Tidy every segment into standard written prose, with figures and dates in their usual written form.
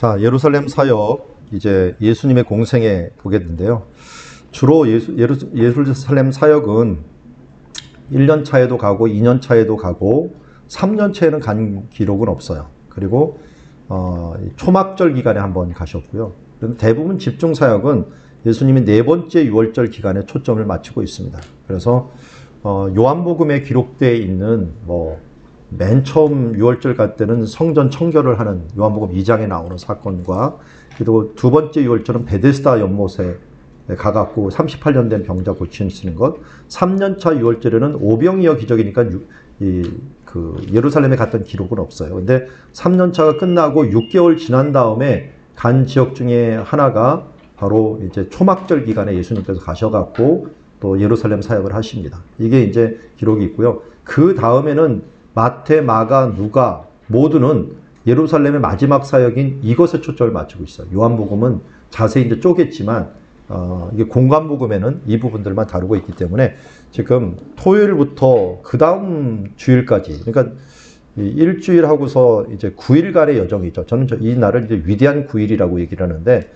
자, 예루살렘 사역, 이제 예수님의 공생에 보겠는데요. 주로 예루살렘 사역은 1년 차에도 가고 2년 차에도 가고 3년 차에는 간 기록은 없어요. 그리고 초막절 기간에 한번 가셨고요. 대부분 집중 사역은 예수님이 네 번째 유월절 기간에 초점을 맞추고 있습니다. 그래서 요한복음에 기록되어 있는 맨 처음 유월절 갈 때는 성전 청결을 하는 요한복음 2장에 나오는 사건과, 그리고 두 번째 유월절은 베데스다 연못에 가갖고 38년 된 병자 고치시는 것, 3년차 유월절에는 오병이어 기적이니까 예루살렘에 갔던 기록은 없어요. 근데 3년차가 끝나고 6개월 지난 다음에 간 지역 중에 하나가 바로 이제 초막절 기간에 예수님께서 가셔갖고 또 예루살렘 사역을 하십니다. 이게 이제 기록이 있고요. 그 다음에는 마태, 마가, 누가 모두는 예루살렘의 마지막 사역인 이것에 초점을 맞추고 있어요. 요한복음은 자세히 이제 쪼갰지만 이게 공관복음에는 이 부분들만 다루고 있기 때문에 지금 토요일부터 그 다음 주일까지, 그러니까 일주일 하고서 이제 9일간의 여정이죠. 저는 이 날을 이제 위대한 9일이라고 얘기를 하는데,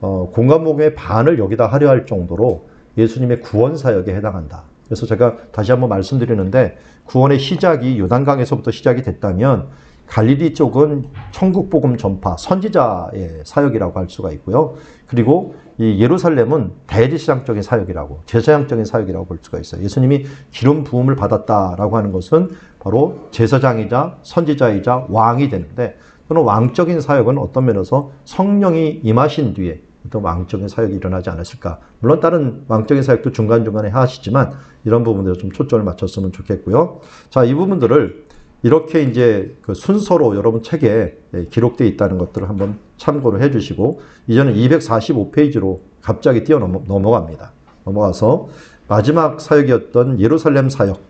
공관복음의 반을 여기다 하려 할 정도로 예수님의 구원 사역에 해당한다. 그래서 제가 다시 한번 말씀드리는데, 구원의 시작이 요단강에서부터 시작이 됐다면 갈릴리 쪽은 천국복음 전파, 선지자의 사역이라고 할 수가 있고요. 그리고 이 예루살렘은 대제사장적인 사역이라고, 제사장적인 사역이라고 볼 수가 있어요. 예수님이 기름 부음을 받았다라고 하는 것은 바로 제사장이자 선지자이자 왕이 되는데, 또는 왕적인 사역은 어떤 면에서 성령이 임하신 뒤에 어떤 왕적인 사역이 일어나지 않았을까. 물론 다른 왕적인 사역도 중간중간에 하시지만 이런 부분들에 좀 초점을 맞췄으면 좋겠고요. 자, 이 부분들을 이렇게 이제 그 순서로 여러분 책에 기록되어 있다는 것들을 한번 참고를 해 주시고, 이제는 245페이지로 갑자기 넘어갑니다. 넘어가서 마지막 사역이었던 예루살렘 사역,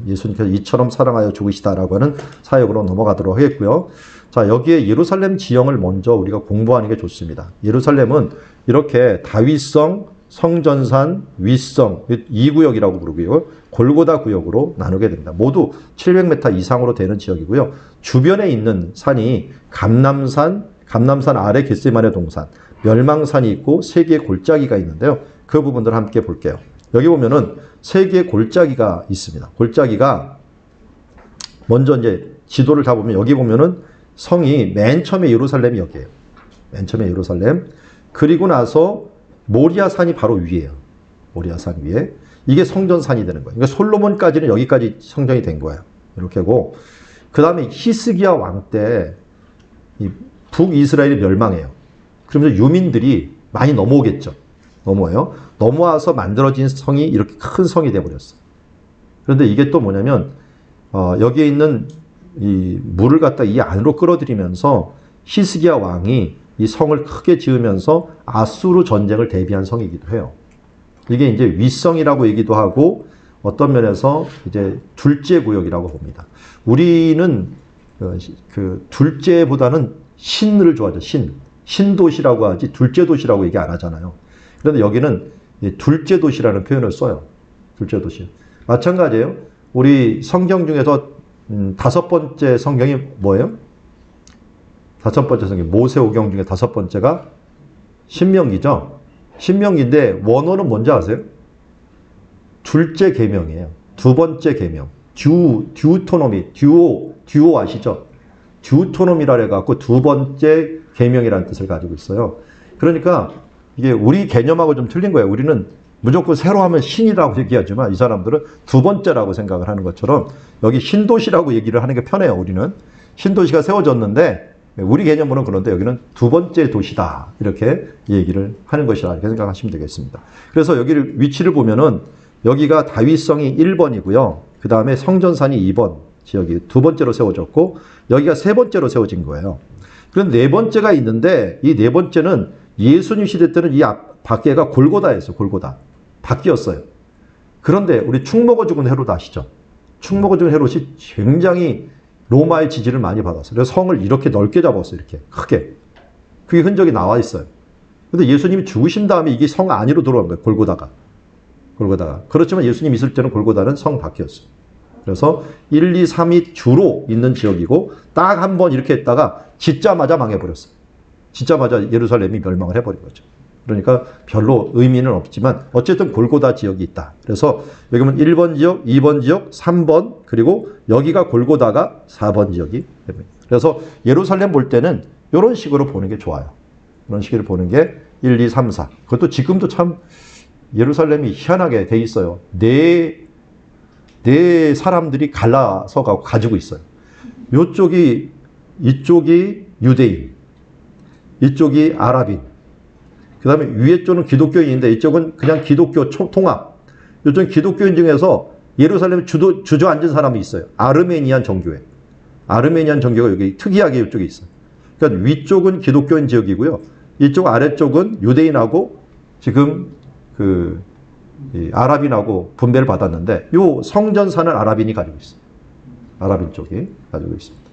예수님께서 이처럼 사랑하여 죽으시다라고 하는 사역으로 넘어가도록 하겠고요. 자, 여기에 예루살렘 지형을 먼저 우리가 공부하는 게 좋습니다. 예루살렘은 이렇게 다윗성, 성전산, 윗성, 이 구역이라고 부르고요. 골고다 구역으로 나누게 됩니다. 모두 700m 이상으로 되는 지역이고요. 주변에 있는 산이 감람산 아래 겟세마네 동산, 멸망산이 있고 세 개의 골짜기가 있는데요. 그 부분들을 함께 볼게요. 여기 보면은 세 개의 골짜기가 있습니다. 골짜기가 먼저 이제 지도를 다 보면, 여기 보면은 성이 맨 처음에 예루살렘이 여기예요. 맨 처음에 예루살렘. 그리고 나서 모리아산이 바로 위에요. 모리아산 위에. 이게 성전산이 되는 거예요. 그러니까 솔로몬까지는 여기까지 성전이 된 거예요. 이렇게 하고, 그 다음에 히스기야 왕 때 북이스라엘이 멸망해요. 그러면서 유민들이 많이 넘어오겠죠. 넘어와요. 넘어와서 만들어진 성이 이렇게 큰 성이 돼버렸어요. 그런데 이게 또 뭐냐면, 여기에 있는 이 물을 갖다 이 안으로 끌어들이면서 히스기야 왕이 이 성을 크게 지으면서 아수르 전쟁을 대비한 성이기도 해요. 이게 이제 윗성이라고 얘기도 하고, 어떤 면에서 이제 둘째 구역이라고 봅니다. 우리는 그 둘째보다는 신을 좋아하죠. 신도시라고 하지 둘째 도시라고 얘기 안 하잖아요. 그런데 여기는 둘째 도시라는 표현을 써요. 둘째 도시. 마찬가지예요. 우리 성경 중에서 다섯 번째 성경이 뭐예요? 다섯 번째 성경, 모세오경 중에 다섯 번째가 신명기죠. 신명기인데 원어는 뭔지 아세요? 둘째 계명이에요. 두 번째 계명. 듀토노미, 듀오 아시죠? 듀토노미라 해갖고 두 번째 계명이라는 뜻을 가지고 있어요. 그러니까 이게 우리 개념하고 좀 틀린 거예요. 우리는 무조건 새로 하면 신이라고 얘기하지만 이 사람들은 두 번째라고 생각을 하는 것처럼 여기 신도시라고 얘기를 하는 게 편해요. 우리는 신도시가 세워졌는데, 우리 개념으로는 그런데 여기는 두 번째 도시다, 이렇게 얘기를 하는 것이다, 이렇게 생각하시면 되겠습니다. 그래서 여기를 위치를 보면은 여기가 다윗성이 1번이고요. 그 다음에 성전산이 2번 지역이 두 번째로 세워졌고, 여기가 세 번째로 세워진 거예요. 그럼 네 번째가 있는데, 이 네 번째는 예수님 시대 때는 이 밖에가 골고다였어요. 골고다. 바뀌었어요. 그런데 우리 축 먹어 죽은 헤롯 아시죠? 축 먹어 죽은 헤롯이 굉장히 로마의 지지를 많이 받았어요. 그래서 성을 이렇게 넓게 잡았어요. 이렇게 크게. 그게 흔적이 나와 있어요. 근데 예수님이 죽으신 다음에 이게 성 안으로 들어온 거예요. 골고다가. 그렇지만 예수님 있을 때는 골고다는 성 밖이었어요. 그래서 1, 2, 3이 주로 있는 지역이고, 딱 한 번 이렇게 했다가 짓자마자 망해버렸어요. 짓자마자 예루살렘이 멸망을 해버린 거죠. 그러니까 별로 의미는 없지만 어쨌든 골고다 지역이 있다. 그래서 여기 보면 1번 지역, 2번 지역, 3번 그리고 여기가 골고다가 4번 지역이 됩니다. 그래서 예루살렘 볼 때는 이런 식으로 보는 게 좋아요. 이런 식으로 보는 게 1, 2, 3, 4. 그것도 지금도 참 예루살렘이 희한하게 돼 있어요. 네 사람들이 갈라서 가지고 있어요. 이쪽이 유대인, 이쪽이 아랍인, 그 다음에 위에 쪽은 기독교인인데 이쪽은 그냥 기독교 통합. 이쪽은 기독교인 중에서 예루살렘에 주저앉은 사람이 있어요. 아르메니안 정교회. 아르메니안 정교가 여기 특이하게 이쪽에 있어요. 그러니까 위쪽은 기독교인 지역이고요. 이쪽 아래쪽은 유대인하고 지금 이 아랍인하고 분배를 받았는데 요 성전사는 아랍인이 가지고 있어요. 아랍인 쪽이 가지고 있습니다.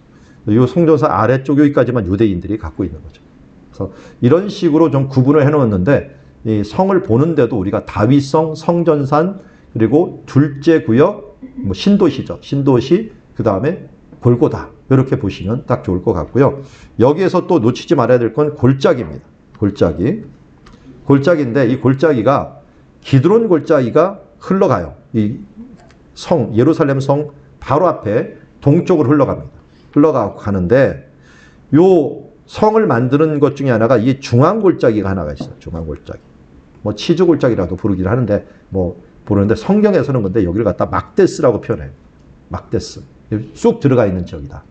요 성전사 아래쪽 여기까지만 유대인들이 갖고 있는 거죠. 그래서 이런 식으로 좀 구분을 해놓았는데 이 성을 보는데도 우리가 다윗성, 성전산 그리고 둘째 구역 뭐 신도시죠. 신도시 그 다음에 골고다 이렇게 보시면 딱 좋을 것 같고요. 여기에서 또 놓치지 말아야 될 건 골짜기입니다. 골짜기인데 이 골짜기가 기드론 골짜기가 흘러가요. 이 성 예루살렘 성 바로 앞에 동쪽으로 흘러가는데 요 성을 만드는 것 중에 하나가 이 중앙골짜기가 하나가 있어요. 중앙골짜기. 뭐 치즈골짜기라도 부르긴 하는데 뭐 부르는데 성경에서는 근데 여기를 갖다 막데스라고 표현해요. 막데스. 쑥 들어가 있는 지역이다.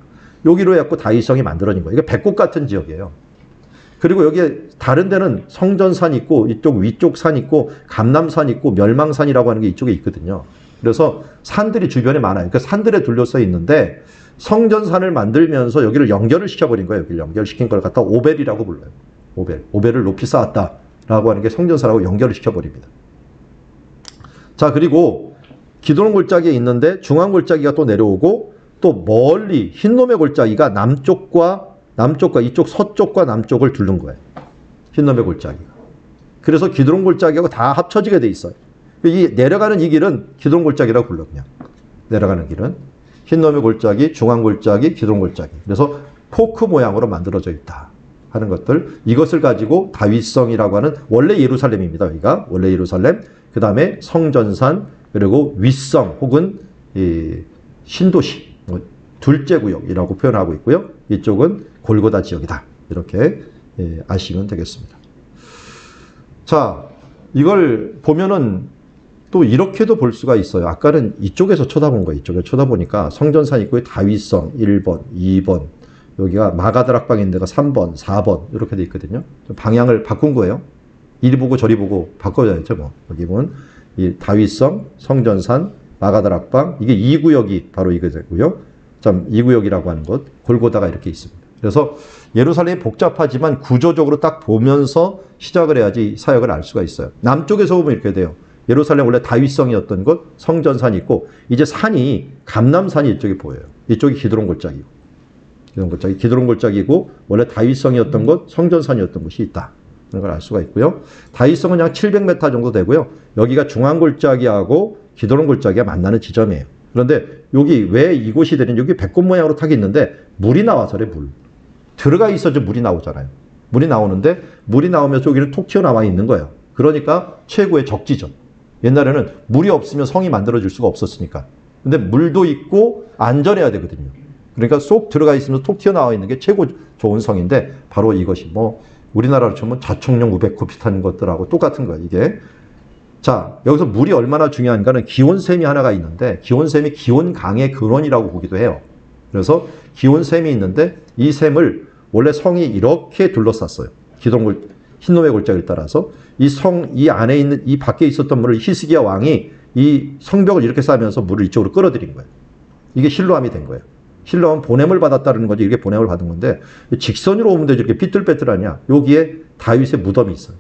여기로 해갖고 다윗성이 만들어진 거예요. 이게 배꼽 같은 지역이에요. 그리고 여기에 다른 데는 성전산 있고 이쪽 위쪽 산 있고 감람산 있고 멸망산이라고 하는 게 이쪽에 있거든요. 그래서 산들이 주변에 많아요. 그러니까 산들에 둘러싸여 있는데 성전산을 만들면서 여기를 연결을 시켜버린 거예요. 여기를 연결시킨 걸 갖다 오벨이라고 불러요. 오벨을 높이 쌓았다라고 하는 게 성전산하고 연결을 시켜버립니다. 자, 그리고 기드론 골짜기에 있는데 중앙 골짜기가 또 내려오고 또 멀리 흰놈의 골짜기가 남쪽과 이쪽 서쪽과 남쪽을 둘른 거예요. 흰놈의 골짜기가. 그래서 기드론 골짜기하고 다 합쳐지게 돼 있어요. 이 내려가는 이 길은 기드론 골짜기라고 불러 그냥. 내려가는 길은 흰놈의 골짜기, 중앙 골짜기, 기드론 골짜기. 그래서 포크 모양으로 만들어져 있다 하는 것들. 이것을 가지고 다윗성이라고 하는 원래 예루살렘입니다. 여기가 원래 예루살렘. 그 다음에 성전산 그리고 윗성 혹은 이 신도시 둘째 구역이라고 표현하고 있고요. 이쪽은 골고다 지역이다. 이렇게 아시면 되겠습니다. 자, 이걸 보면은 또 이렇게도 볼 수가 있어요. 아까는 이쪽에서 쳐다본 거예요. 이쪽에 쳐다보니까 성전산 있고 다윗성 1번, 2번, 여기가 마가드락방 있는 데가 3번, 4번 이렇게 돼 있거든요. 방향을 바꾼 거예요. 이리 보고 저리 보고 바꿔야죠. 뭐. 여기 보면 이 다윗성, 성전산, 마가드락방 이게 2구역이 바로 이게 되고요. 2구역이라고 하는 것, 골고다가 이렇게 있습니다. 그래서 예루살렘이 복잡하지만 구조적으로 딱 보면서 시작을 해야지 사역을 알 수가 있어요. 남쪽에서 보면 이렇게 돼요. 예루살렘 원래 다윗성이었던 곳, 성전산이 있고 이제 산이 감람산이 이쪽에 보여요. 이쪽이 기드론 골짜기고. 기드론 골짜기고 원래 다윗성이었던 곳, 성전산이었던 곳이 있다. 그런 걸 알 수가 있고요. 다윗성은 약 700m 정도 되고요. 여기가 중앙 골짜기하고 기드론 골짜기가 만나는 지점이에요. 그런데 여기 왜 이곳이 되는 여기 배꼽 모양으로 탁이 있는데 물이 나와서래 물. 들어가 있어야지 물이 나오잖아요. 물이 나오는데 물이 나오면서 여기는 톡 튀어나와 있는 거예요. 그러니까 최고의 적지점. 옛날에는 물이 없으면 성이 만들어질 수가 없었으니까. 근데 물도 있고 안전해야 되거든요. 그러니까 쏙 들어가 있으면서 톡 튀어나와 있는 게 최고 좋은 성인데 바로 이것이 뭐 우리나라로 치면 자청령 우베코 비슷한 것들하고 똑같은 거예요. 이게. 자, 여기서 물이 얼마나 중요한가는 기온샘이 하나가 있는데 기온샘이 기온강의 근원이라고 보기도 해요. 그래서 기온샘이 있는데 이 샘을 원래 성이 이렇게 둘러쌌어요. 흰놈의 골짜기를 따라서 이 안에 있는 이 밖에 있었던 물을 히스기야 왕이 이 성벽을 이렇게 쌓으면서 물을 이쪽으로 끌어들인 거예요. 이게 실로암이 된 거예요. 실로암은 보냄을 받았다는 거지 이렇게 보냄을 받은 건데 직선으로 오면 되지 이렇게 삐뚤빼뚤하냐. 여기에 다윗의 무덤이 있어요.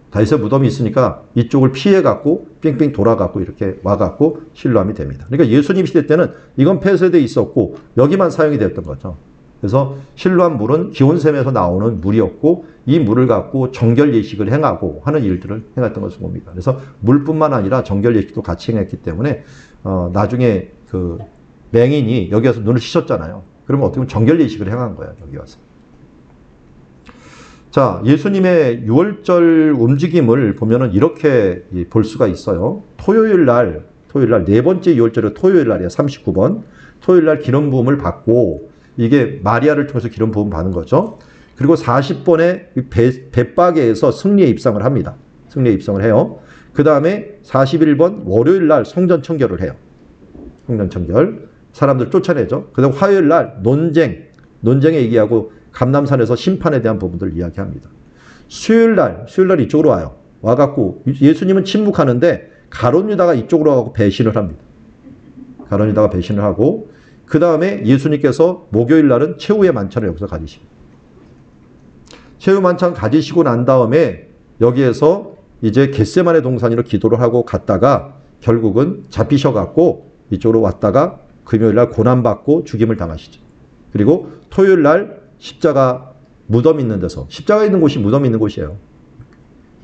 다윗의 무덤이 있으니까 이쪽을 피해갖고 빙빙 돌아갖고 이렇게 와갖고 실로암이 됩니다. 그러니까 예수님 시대 때는 이건 폐쇄되어 있었고 여기만 사용이 되었던 거죠. 그래서 실로암 물은 기온샘에서 나오는 물이었고 이 물을 갖고 정결 예식을 행하고 하는 일들을 행했던 것을 봅니다. 그래서 물뿐만 아니라 정결 예식도 같이 행했기 때문에 나중에 그 맹인이 여기 와서 눈을 씻었잖아요. 그러면 어떻게 보면 정결 예식을 행한 거예요. 여기 와서. 자, 예수님의 유월절 움직임을 보면은 이렇게 볼 수가 있어요. 토요일 날 네 번째 유월절은 토요일 날이에요. 39번. 토요일 날 기름 부음을 받고 이게 마리아를 통해서 기름 부음 받는 거죠. 그리고 40번에 벳바게에서 승리에 입성을 합니다. 승리에 입성을 해요. 그 다음에 41번 월요일 날 성전 청결을 해요. 성전 청결. 사람들 쫓아내죠. 그 다음 화요일 날 논쟁에 얘기하고 감람산에서 심판에 대한 부분들을 이야기합니다. 수요일 날 이쪽으로 와요. 와갖고 예수님은 침묵하는데 가룟 유다가 이쪽으로 와갖고 배신을 합니다. 가룟 유다가 배신을 하고 그 다음에 예수님께서 목요일 날은 최후의 만찬을 여기서 가지십니다. 최후 만찬 가지시고 난 다음에 여기에서 이제 겟세마네 동산으로 기도를 하고 갔다가 결국은 잡히셔갖고 이쪽으로 왔다가 금요일 날 고난받고 죽임을 당하시죠. 그리고 토요일 날 십자가 무덤 있는 데서, 십자가 있는 곳이 무덤 있는 곳이에요.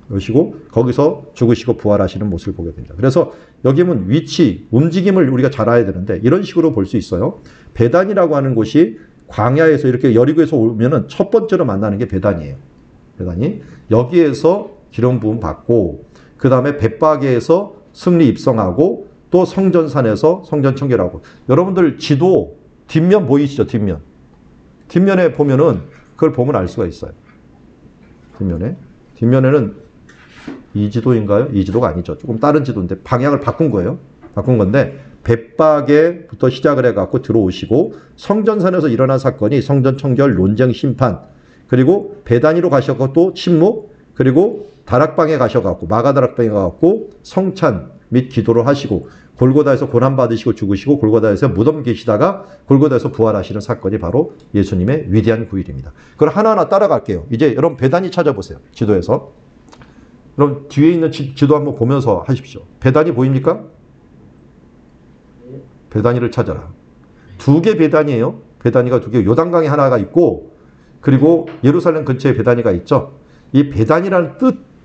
그러시고 거기서 죽으시고 부활하시는 모습을 보게 됩니다. 그래서 여기 보면 위치, 움직임을 우리가 잘 알아야 되는데 이런 식으로 볼 수 있어요. 베단이라고 하는 곳이 광야에서 이렇게 여리고에서 오면은 첫 번째로 만나는 게 베단이에요. 베단이. 여기에서 기름 부음 받고 그 다음에 벳바게에서 승리 입성하고 또 성전산에서 성전 청결하고. 여러분들 지도 뒷면 보이시죠? 뒷면에 보면은 그걸 보면 알 수가 있어요. 뒷면에는 이 지도인가요? 이 지도가 아니죠. 조금 다른 지도인데 방향을 바꾼 거예요. 바꾼 건데 벳바게부터 시작을 해갖고 들어오시고 성전산에서 일어난 사건이 성전 청결, 논쟁, 심판, 그리고 베다니로 가셔서 또 침묵, 그리고 다락방에 가셔갖고 마가다락방에 가갖고 성찬 및 기도를 하시고 골고다에서 고난받으시고 죽으시고 골고다에서 무덤 계시다가 골고다에서 부활하시는 사건이 바로 예수님의 위대한 구일입니다. 그걸 하나하나 따라갈게요. 이제 여러분 베다니 찾아보세요. 지도에서. 그럼 뒤에 있는 지도 한번 보면서 하십시오. 베다니 보입니까? 베다니를 찾아라. 두 개 베다니예요. 베다니가 두 개. 요단강에 하나가 있고 그리고 예루살렘 근처에 베다니가 있죠. 이 베다니라는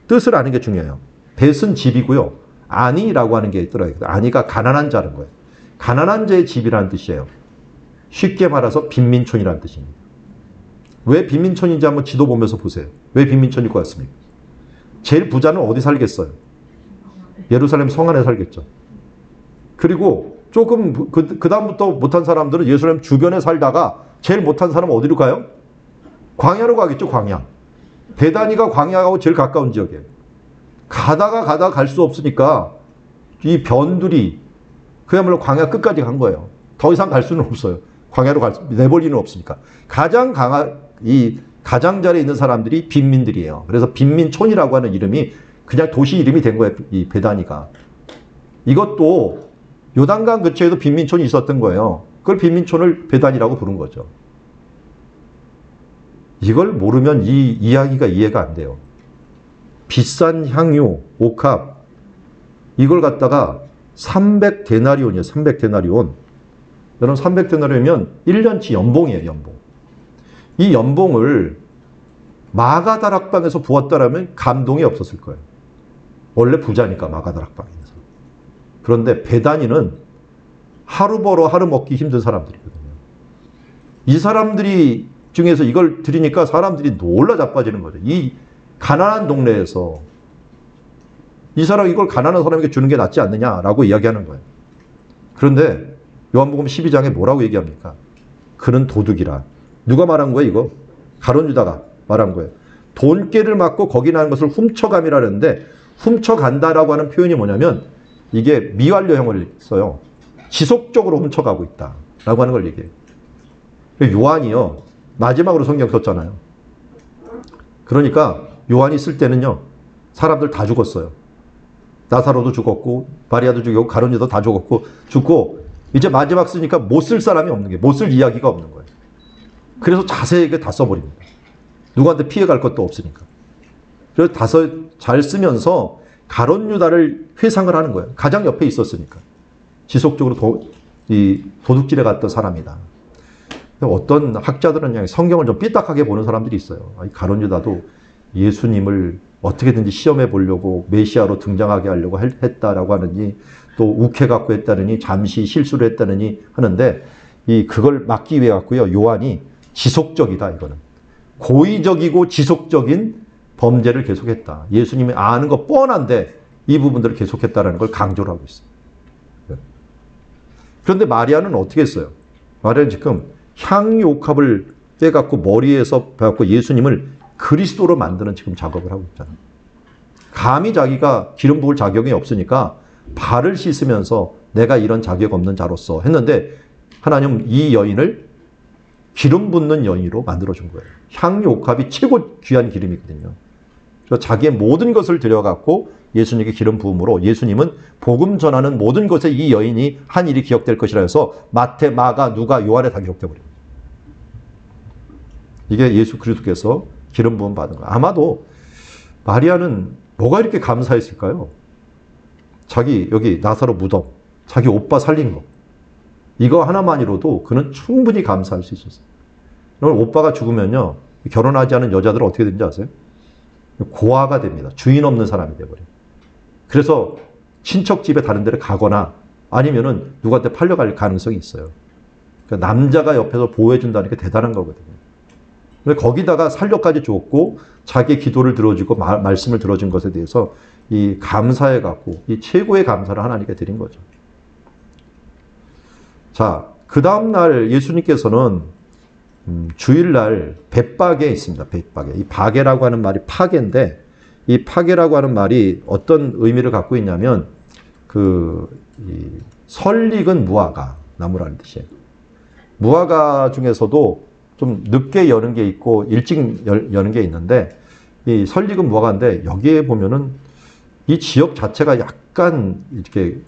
뜻을 아는 게 중요해요. 벳은 집이고요. 아니라고 하는 게 있더라고요. 아니가 가난한 자는 거예요. 가난한 자의 집이라는 뜻이에요. 쉽게 말해서 빈민촌이라는 뜻입니다. 왜 빈민촌인지 한번 지도 보면서 보세요. 왜 빈민촌일 것 같습니까? 제일 부자는 어디 살겠어요? 예루살렘 성 안에 살겠죠. 그리고 조금 그 다음부터 못한 사람들은 예루살렘 주변에 살다가 제일 못한 사람은 어디로 가요? 광야로 가겠죠. 광야. 베다니가 광야하고 제일 가까운 지역이에요. 가다가 갈 수 없으니까 이 변들이 그야말로 광야 끝까지 간 거예요. 더 이상 갈 수는 없어요. 광야로 내볼 리는 없으니까. 가장 가장자리에 있는 사람들이 빈민들이에요. 그래서 빈민촌이라고 하는 이름이 그냥 도시 이름이 된 거예요. 이 베다니가. 이것도 요단강 근처에도 빈민촌이 있었던 거예요. 그걸 빈민촌을 베다니라고 부른 거죠. 이걸 모르면 이 이야기가 이해가 안 돼요. 비싼 향유, 옥합, 이걸 갖다가 300데나리온이에요. 300데나리온. 여러분 300데나리온이면 1년치 연봉이에요. 연봉. 이 연봉을 마가다락방에서 부었다라면 감동이 없었을 거예요. 원래 부자니까 마가다락방에서. 그런데 베다니는 하루 벌어 하루 먹기 힘든 사람들이거든요. 이 사람들이 중에서 이걸 드리니까 사람들이 놀라 자빠지는 거죠. 이 가난한 동네에서 이 사람 이걸 가난한 사람에게 주는 게 낫지 않느냐라고 이야기하는 거예요. 그런데 요한복음 12장에 뭐라고 얘기합니까? 그는 도둑이라. 누가 말한 거예요, 이거? 가룟 유다가 말한 거예요. 돈깨를 맞고 거기 나는 것을 훔쳐감이라는데 훔쳐간다라고 하는 표현이 뭐냐면 이게 미완료형을 써요. 지속적으로 훔쳐가고 있다라고 하는 걸 얘기해요. 요한이요. 마지막으로 성경 썼잖아요. 그러니까 요한이 쓸 때는요. 사람들 다 죽었어요. 나사로도 죽었고 마리아도 죽었고 가룟 유다도 다 죽고 이제 마지막 쓰니까 못 쓸 사람이 없는 게 못 쓸 이야기가 없는 거예요. 그래서 자세하게 다 써버립니다. 누구한테 피해갈 것도 없으니까. 그래서 잘 쓰면서 가룟 유다를 회상을 하는 거예요. 가장 옆에 있었으니까. 지속적으로 도둑질에 갔던 사람이다. 어떤 학자들은 성경을 좀 삐딱하게 보는 사람들이 있어요. 가룟 유다도 예수님을 어떻게든지 시험해 보려고 메시아로 등장하게 하려고 했다라고 하느니 또 욱해갖고 했다느니 잠시 실수를 했다느니 하는데 그걸 막기 위해 갖고요. 요한이 지속적이다 이거는. 고의적이고 지속적인 범죄를 계속했다. 예수님이 아는 거 뻔한데 이 부분들을 계속했다는 걸 강조를 하고 있어요. 그런데 마리아는 어떻게 했어요? 마리아는 지금 향유옥합을 빼갖고 머리에서 빼갖고 예수님을 그리스도로 만드는 지금 작업을 하고 있잖아요. 감히 자기가 기름 부을 자격이 없으니까 발을 씻으면서 내가 이런 자격 없는 자로서 했는데 하나님은 이 여인을 기름 붓는 여인으로 만들어준 거예요. 향유옥합이 최고 귀한 기름이거든요. 그래서 자기의 모든 것을 들여갖고 예수님께 기름 부음으로 예수님은 복음 전하는 모든 것에 이 여인이 한 일이 기억될 것이라 해서 마태, 마가, 누가, 요한에 다 기록되어 버려요. 이게 예수 그리스도께서 기름 부음 받은 거예요. 아마도 마리아는 뭐가 이렇게 감사했을까요? 자기 여기 나사로 무덤, 자기 오빠 살린 거. 이거 하나만으로도 그는 충분히 감사할 수 있었어요. 오늘 오빠가 죽으면요. 결혼하지 않은 여자들은 어떻게 되는지 아세요? 고아가 됩니다. 주인 없는 사람이 돼버려요. 그래서 친척 집에 다른 데를 가거나 아니면은 누구한테 팔려갈 가능성이 있어요. 그러니까 남자가 옆에서 보호해준다는 게 대단한 거거든요. 근데 거기다가 살려까지 줬고 자기의 기도를 들어주고 말씀을 들어준 것에 대해서 이 감사해갖고 이 최고의 감사를 하나님께 드린 거죠. 자, 그 다음날 예수님께서는 주일날 벳박에 있습니다. 벳박에. 이 박에라고 하는 말이 파괴인데 이 파괴라고 하는 말이 어떤 의미를 갖고 있냐면 이 설익은 무화과 나무라는 뜻이에요. 무화과 중에서도 좀 늦게 여는 게 있고 일찍 여는 게 있는데 이 설익은 무화과인데 여기에 보면은 이 지역 자체가 약간 이렇게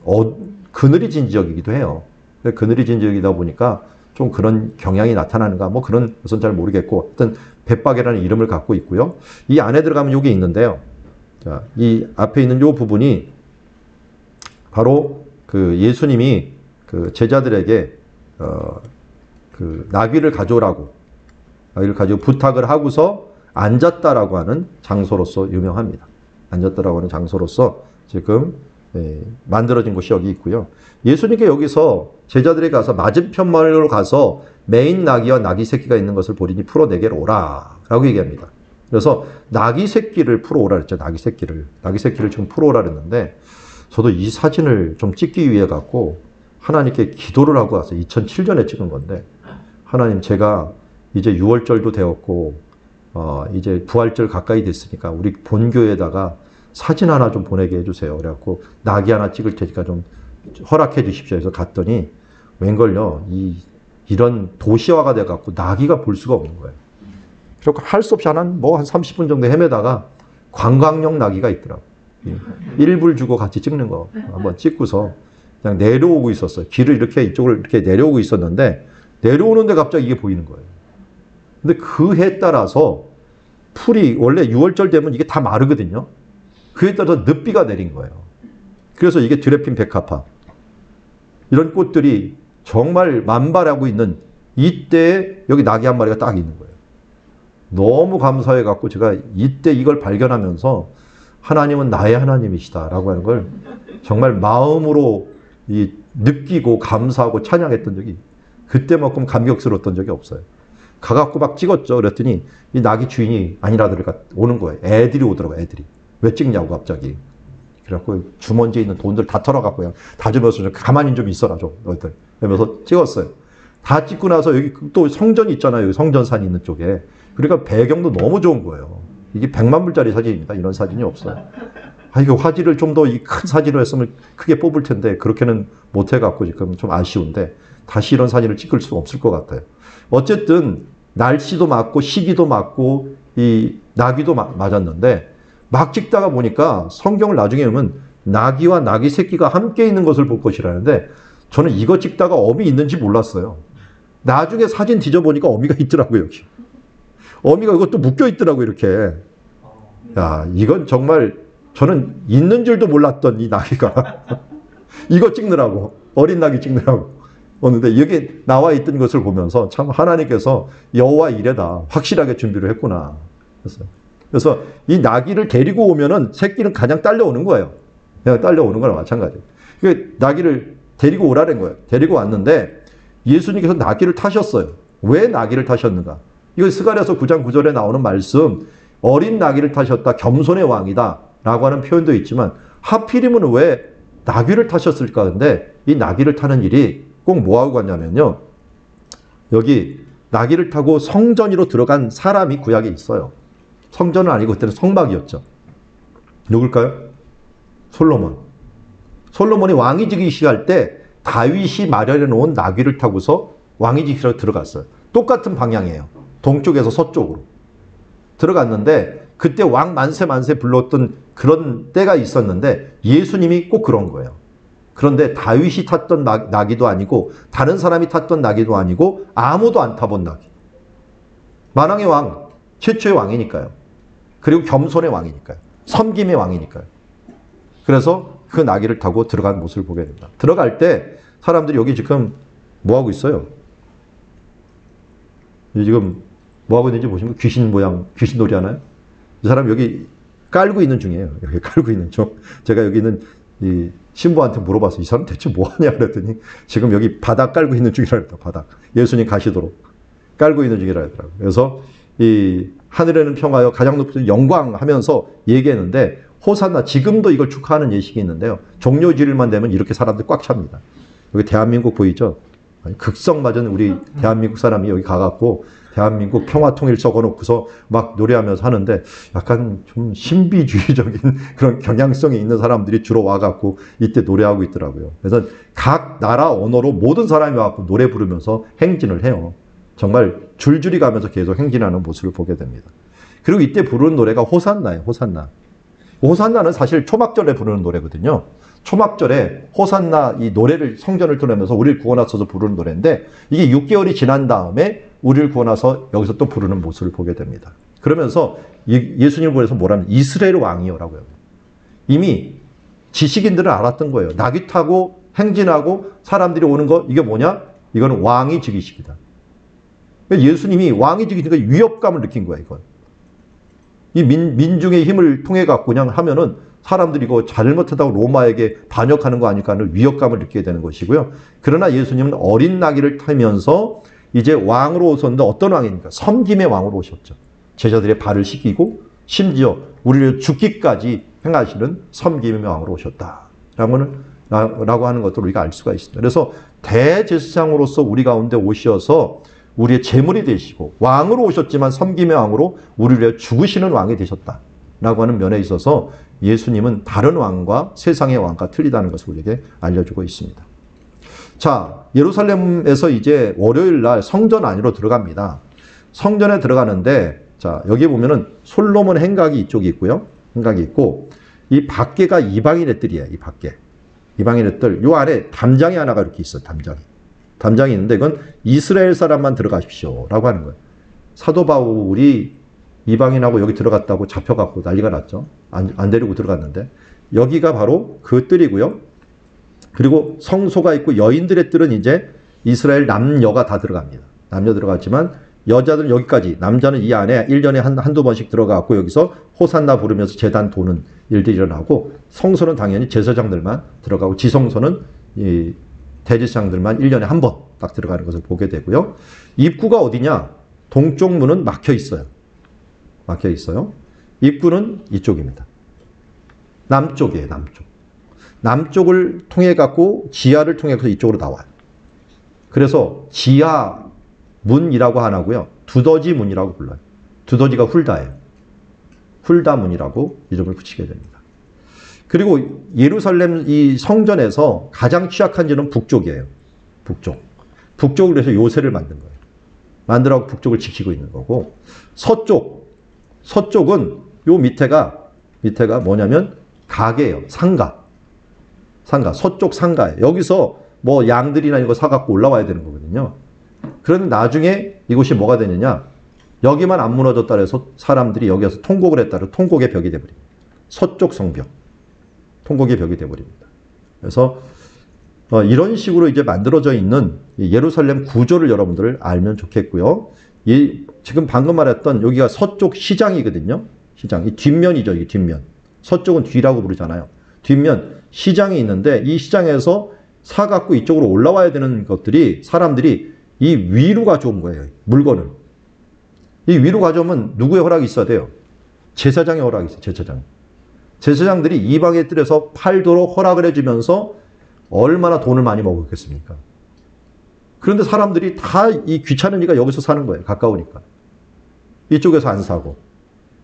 그늘이 진 지역이기도 해요. 그늘이 진 지역이다 보니까 좀 그런 경향이 나타나는가 뭐 그런 것은 잘 모르겠고 하여튼 벳박이라는 이름을 갖고 있고요. 이 안에 들어가면 이게 있는데요. 자, 이 앞에 있는 이 부분이 바로 그 예수님이 그 제자들에게 그 나귀를 가져오라고 부탁을 하고서 앉았다라고 하는 장소로서 유명합니다. 앉았다라고 하는 장소로서 지금 만들어진 곳이 여기 있고요. 예수님께 여기서 제자들이 가서 맞은편 마을로 가서 메인 나귀와 나귀 새끼가 있는 것을 보리니 풀어 내게로 오라 라고 얘기합니다. 그래서 나귀 새끼를 풀어 오라 그랬죠. 나귀 새끼를 지금 풀어 오라 그랬는데 저도 이 사진을 좀 찍기 위해 갖고 하나님께 기도를 하고 와서 2007년에 찍은 건데 하나님 제가 이제 6월절도 되었고 이제 부활절 가까이 됐으니까 우리 본교에다가 사진 하나 좀 보내게 해주세요. 그래갖고 나귀 하나 찍을 테니까 좀 허락해 주십시오. 해서 갔더니 웬걸요. 이런 도시화가 돼갖고 나귀가 볼 수가 없는 거예요. 그래서 할 수 없이 한 30분 정도 헤매다가 관광용 나귀가 있더라고요. 1불 주고 같이 찍는 거 한번 찍고서 그냥 내려오고 있었어요. 길을 이쪽을 이렇게 내려오고 있었는데 내려오는데 갑자기 이게 보이는 거예요. 근데 그 해에 따라서 풀이 원래 6월절 되면 이게 다 마르거든요. 그에 따라서 늦비가 내린 거예요. 그래서 이게 드레핀 백합화 이런 꽃들이 정말 만발하고 있는 이때에 여기 나귀 한 마리가 딱 있는 거예요. 너무 감사해 갖고 제가 이때 이걸 발견하면서 하나님은 나의 하나님이시다라고 하는 걸 정말 마음으로 느끼고 감사하고 찬양했던 적이 그때만큼 감격스러웠던 적이 없어요. 가갖고 막 찍었죠. 그랬더니 이 나귀 주인이 아니라들 오는 거예요. 애들이 오더라고요. 애들이. 왜 찍냐고 갑자기. 그래갖고 주머니에 있는 돈들 다 털어갖고 그냥 다 주면서 가만히 좀 있어라 좀 너희들. 그러면서 찍었어요. 다 찍고 나서 여기 또 성전이 있잖아요. 여기 성전산이 있는 쪽에. 그러니까 배경도 너무 좋은 거예요. 이게 100만 불짜리 사진입니다. 이런 사진이 없어요. 이거 화질을 좀 더 큰 사진으로 했으면 크게 뽑을 텐데 그렇게는 못 해갖고 지금 좀 아쉬운데 다시 이런 사진을 찍을 수 없을 것 같아요. 어쨌든 날씨도 맞고 시기도 맞고 이 나귀도 맞았는데 막 찍다가 보니까 성경을 나중에 보면 나귀와 나귀 새끼가 함께 있는 것을 볼 것이라는데 저는 이거 찍다가 어미 있는지 몰랐어요. 나중에 사진 뒤져보니까 어미가 있더라고요. 여기. 어미가 이것도 묶여 있더라고요. 이렇게. 야, 이건 정말 저는 있는 줄도 몰랐던 이 나귀가 이거 찍느라고 어린 나귀 찍느라고 오는데 여기 나와 있던 것을 보면서 참 하나님께서 여호와 이레다 확실하게 준비를 했구나. 그래서 이 나귀를 데리고 오면은 새끼는 그냥 딸려오는 거예요. 그냥 딸려오는 거랑 마찬가지예요. 나귀를 데리고 오라는 거예요. 데리고 왔는데 예수님께서 나귀를 타셨어요. 왜 나귀를 타셨는가? 이거 스가랴서 9장 9절에 나오는 말씀, 어린 나귀를 타셨다, 겸손의 왕이다 라고 하는 표현도 있지만 하필이면 왜 나귀를 타셨을까? 근데 이 나귀를 타는 일이 꼭 뭐하고 갔냐면요, 여기 나귀를 타고 성전으로 들어간 사람이 구약에 있어요. 성전은 아니고 그때는 성막이었죠. 누굴까요? 솔로몬. 솔로몬이 왕위직이 시할 때 다윗이 마련해 놓은 나귀를 타고서 왕위직으로 들어갔어요. 똑같은 방향이에요. 동쪽에서 서쪽으로 들어갔는데 그때 왕 만세 만세 불렀던 그런 때가 있었는데 예수님이 꼭 그런 거예요. 그런데 다윗이 탔던 나귀도 아니고 다른 사람이 탔던 나귀도 아니고 아무도 안 타본 나귀. 만왕의 왕, 최초의 왕이니까요. 그리고 겸손의 왕이니까요. 섬김의 왕이니까요. 그래서 그 나귀를 타고 들어간 모습을 보게 됩니다. 들어갈 때 사람들이 여기 지금 뭐하고 있어요? 지금 뭐하고 있는지 보시면 귀신 모양, 귀신 놀이 하나요? 이 사람 여기 깔고 있는 중이에요. 여기 깔고 있는 중. 제가 여기 있는 이 신부한테 물어봤어요. 이 사람 대체 뭐 하냐 그랬더니 지금 여기 바닥 깔고 있는 중이라 그랬다. 바닥. 예수님 가시도록 깔고 있는 중이라 그러더라고요. 그래서 이 하늘에는 평화여 가장 높은 영광 하면서 얘기했는데 호산나, 지금도 이걸 축하하는 예식이 있는데요. 종료주일만 되면 이렇게 사람들 꽉 찹니다. 여기 대한민국 보이죠? 극성맞은 우리 대한민국 사람이 여기 가갖고 대한민국 평화통일 적어놓고서 막 노래하면서 하는데 약간 좀 신비주의적인 그런 경향성이 있는 사람들이 주로 와갖고 이때 노래하고 있더라고요. 그래서 각 나라 언어로 모든 사람이 와갖고 노래 부르면서 행진을 해요. 정말 줄줄이 가면서 계속 행진하는 모습을 보게 됩니다. 그리고 이때 부르는 노래가 호산나예요. 호산나. 호산나는 사실 초막절에 부르는 노래거든요. 초막절에 호산나 이 노래를 성전을 통하면서 우리를 구원하소서 부르는 노래인데 이게 6개월이 지난 다음에 우리를 구원하서 여기서 또 부르는 모습을 보게 됩니다. 그러면서 예수님을 보내서 뭐라면 이스라엘 왕이요라고 해요. 이미 지식인들은 알았던 거예요. 나귀 타고 행진하고 사람들이 오는 거 이게 뭐냐? 이거는 왕이 즉위식이다. 예수님이 왕이 즉위식이니까 위협감을 느낀 거야 이건. 이 민중의 힘을 통해 갖고 그냥 하면은 사람들이 이거 잘못하다고 로마에게 반역하는 거 아닐까 하는 위협감을 느끼게 되는 것이고요. 그러나 예수님은 어린 나귀를 타면서 이제 왕으로 오셨는데 어떤 왕입니까? 섬김의 왕으로 오셨죠. 제자들의 발을 씻기고 심지어 우리를 죽기까지 행하시는 섬김의 왕으로 오셨다라고 하는 것도 우리가 알 수가 있습니다. 그래서 대제사장으로서 우리 가운데 오셔서 우리의 제물이 되시고 왕으로 오셨지만 섬김의 왕으로 우리를 위해 죽으시는 왕이 되셨다라고 하는 면에 있어서 예수님은 다른 왕과 세상의 왕과 틀리다는 것을 우리에게 알려주고 있습니다. 자, 예루살렘에서 이제 월요일 날 성전 안으로 들어갑니다. 성전에 들어가는데 자, 여기 보면은 솔로몬 행각이 이쪽이 있고요. 행각이 있고 이 밖에가 이방인의 뜰이에요. 이 밖에. 이방인의 뜰. 요 아래 담장이 하나가 이렇게 있어요. 담장이 있는데 이건 이스라엘 사람만 들어가십시오 라고 하는 거예요. 사도 바울이 이방인하고 여기 들어갔다고 잡혀갖고 난리가 났죠. 안 데리고 들어갔는데 여기가 바로 그 뜰이고요. 그리고 성소가 있고 여인들의 뜰은 이제 이스라엘 남녀가 다 들어갑니다. 남녀 들어갔지만 여자들은 여기까지, 남자는 이 안에 1년에 한두 번씩 들어가고 여기서 호산나 부르면서 제단 도는 일들이 일어나고 성소는 당연히 제사장들만 들어가고 지성소는 이 대제사장들만 1년에 한 번 딱 들어가는 것을 보게 되고요. 입구가 어디냐? 동쪽 문은 막혀 있어요. 막혀 있어요. 입구는 이쪽입니다. 남쪽이에요. 남쪽. 남쪽을 통해 갖고 지하를 통해서 이쪽으로 나와요. 그래서 지하 문이라고 안 하고요. 두더지 문이라고 불러요. 두더지가 훌다예요. 훌다 문이라고 이름을 붙이게 됩니다. 그리고 예루살렘 이 성전에서 가장 취약한 지는 북쪽이에요. 북쪽을 해서 요새를 만든 거예요. 만들어서 북쪽을 지키고 있는 거고 서쪽은 요 밑에가 뭐냐면 가게예요. 상가. 서쪽 상가예요. 여기서 뭐 양들이나 이거 사갖고 올라와야 되는 거거든요. 그런데 나중에 이곳이 뭐가 되느냐? 여기만 안 무너졌다 해서 사람들이 여기에서 통곡을 했다 해서 통곡의 벽이 돼버립니다. 서쪽 성벽. 통곡의 벽이 돼버립니다. 그래서 이런 식으로 이제 만들어져 있는 예루살렘 구조를 여러분들 알면 좋겠고요. 지금 방금 말했던 여기가 서쪽 시장이거든요. 시장. 이 뒷면이죠. 이 뒷면. 서쪽은 뒤라고 부르잖아요. 뒷면 시장이 있는데 이 시장에서 사갖고 이쪽으로 올라와야 되는 것들이 사람들이 이 위로 가져온 거예요. 물건을. 이 위로 가져오면 누구의 허락이 있어야 돼요? 제사장의 허락이 있어요. 제사장. 제사장들이 이방의 뜰에서 팔도록 허락을 해주면서 얼마나 돈을 많이 먹었겠습니까? 그런데 사람들이 다 이 귀찮으니까 여기서 사는 거예요. 가까우니까. 이쪽에서 안 사고.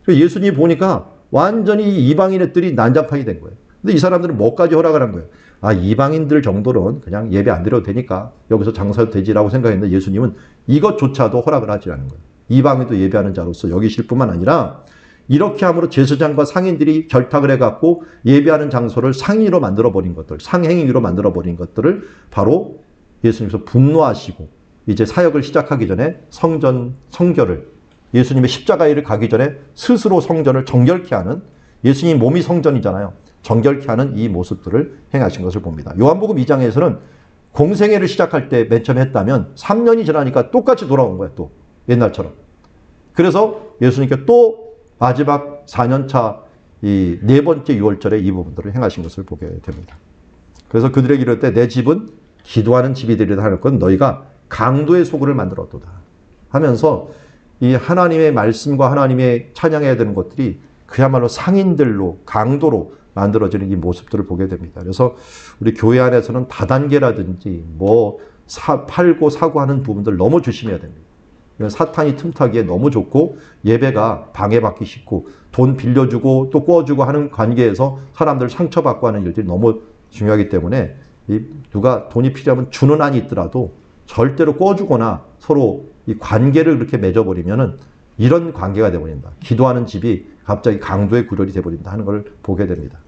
예수님이 보니까 완전히 이방인의 뜰이 난장판이 된 거예요. 근데 이 사람들은 뭐까지 허락을 한 거예요? 아, 이방인들 정도는 그냥 예배 안 드려도 되니까 여기서 장사해도 되지라고 생각했는데 예수님은 이것조차도 허락을 하지 않은 거예요. 이방인도 예배하는 자로서 여기실 뿐만 아니라 이렇게 함으로 제사장과 상인들이 결탁을 해갖고 예배하는 장소를 상인으로 만들어버린 것들, 상행위로 만들어버린 것들을 바로 예수님께서 분노하시고 이제 사역을 시작하기 전에 성결을 예수님의 십자가의 일을 가기 전에 스스로 성전을 정결케 하는 예수님 몸이 성전이잖아요. 정결케 하는 이 모습들을 행하신 것을 봅니다. 요한복음 2장에서는 공생애를 시작할 때 맨 처음 했다면 3년이 지나니까 똑같이 돌아온 거예요. 또 옛날처럼. 그래서 예수님께 또 마지막 4년차 이 네 번째 유월절에 이 부분들을 행하신 것을 보게 됩니다. 그래서 그들에게 이럴 때 내 집은 기도하는 집이 되리라 할 건 너희가 강도의 소굴을 만들었도다 하면서 이 하나님의 말씀과 하나님의 찬양해야 되는 것들이 그야말로 상인들로 강도로 만들어지는 이 모습들을 보게 됩니다. 그래서 우리 교회 안에서는 다단계라든지 팔고 사고 하는 부분들 너무 조심해야 됩니다. 사탄이 틈타기에 너무 좋고 예배가 방해받기 쉽고 돈 빌려주고 또 꿔주고 하는 관계에서 사람들 상처받고 하는 일들이 너무 중요하기 때문에 누가 돈이 필요하면 주는 한이 있더라도 절대로 꿔주거나 서로 이 관계를 그렇게 맺어버리면은 이런 관계가 되어버린다. 기도하는 집이 갑자기 강도의 구렬이 되어버린다 하는 걸 보게 됩니다.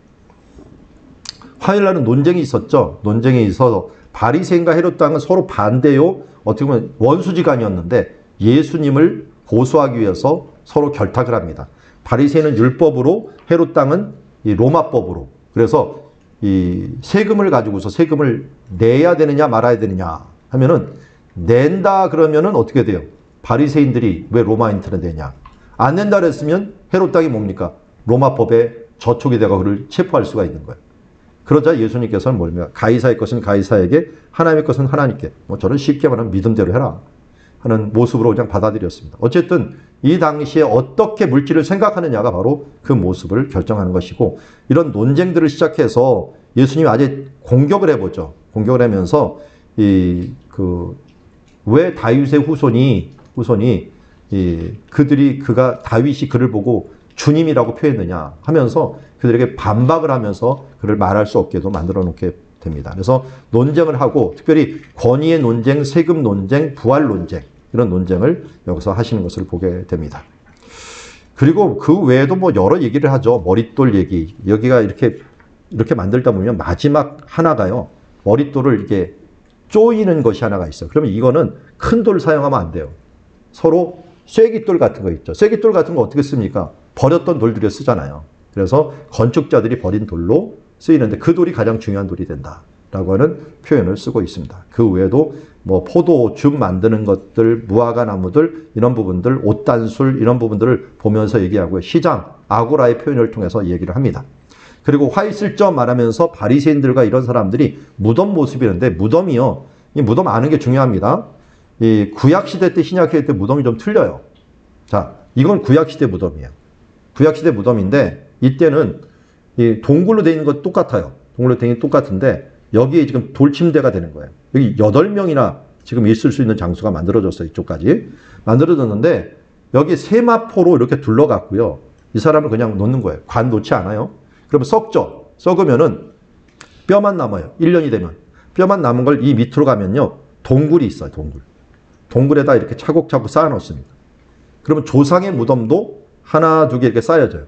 화요일 날은 논쟁이 있었죠. 논쟁이 있어서 바리새인과 헤롯 왕은 서로 반대요. 어떻게 보면 원수지간이었는데 예수님을 고소하기 위해서 서로 결탁을 합니다. 바리새인은 율법으로, 헤롯 왕은 이 로마법으로. 그래서 이 세금을 가지고서 세금을 내야 되느냐 말아야 되느냐 하면은 낸다 그러면은 어떻게 돼요? 바리새인들이 왜 로마인들은 내냐? 안 낸다 그랬으면 헤롯 왕이 뭡니까? 로마법에 저촉이 되고 그를 체포할 수가 있는 거예요. 그러자 예수님께서는 뭡니까? 가이사의 것은 가이사에게, 하나님의 것은 하나님께. 저는 쉽게 말하면 믿음대로 해라 하는 모습으로 그냥 받아들였습니다. 어쨌든 이 당시에 어떻게 물질을 생각하느냐가 바로 그 모습을 결정하는 것이고, 이런 논쟁들을 시작해서 예수님이 아예 공격을 해보죠. 공격을 하면서 왜 다윗의 후손이 다윗이 그를 보고 주님이라고 표했느냐 하면서 그들에게 반박을 하면서 그를 말할 수 없게도 만들어 놓게 됩니다. 그래서 논쟁을 하고 특별히 권위의 논쟁, 세금 논쟁, 부활 논쟁 이런 논쟁을 여기서 하시는 것을 보게 됩니다. 그리고 그 외에도 여러 얘기를 하죠. 머릿돌 얘기. 여기가 이렇게 만들다 보면 마지막 하나가요. 머릿돌을 이렇게 쪼이는 것이 하나가 있어요. 그러면 이거는 큰 돌 사용하면 안 돼요. 서로 쐐기돌 같은 거 있죠. 쐐기돌 같은 거 어떻게 씁니까? 버렸던 돌들에 쓰잖아요. 그래서 건축자들이 버린 돌로 쓰이는데 그 돌이 가장 중요한 돌이 된다라고 하는 표현을 쓰고 있습니다. 그 외에도 포도, 즙 만드는 것들, 무화과 나무들 이런 부분들, 옷단술 이런 부분들을 보면서 얘기하고요. 시장, 아고라의 표현을 통해서 얘기를 합니다. 그리고 화 있을 점 말하면서 바리새인들과 이런 사람들이 무덤 모습이는데 무덤이요. 이 무덤 아는 게 중요합니다. 이 구약시대 때 신약시대 때 무덤이 좀 틀려요. 자, 이건 구약시대 무덤이에요. 구약시대 무덤인데 이때는 이 동굴로 되어 있는 것 똑같아요. 동굴로 되어 있는 것 똑같은데 여기에 지금 돌침대가 되는 거예요. 여기 8명이나 지금 있을 수 있는 장소가 만들어졌어요. 이쪽까지. 만들어졌는데 여기 세마포로 이렇게 둘러갔고요. 이 사람을 그냥 놓는 거예요. 관 놓지 않아요. 그러면 썩죠. 썩으면은 뼈만 남아요. 1년이 되면. 뼈만 남은 걸 이 밑으로 가면요. 동굴이 있어요. 동굴에다 이렇게 차곡차곡 쌓아 놓습니다. 그러면 조상의 무덤도 하나, 두 개 이렇게 쌓여져요.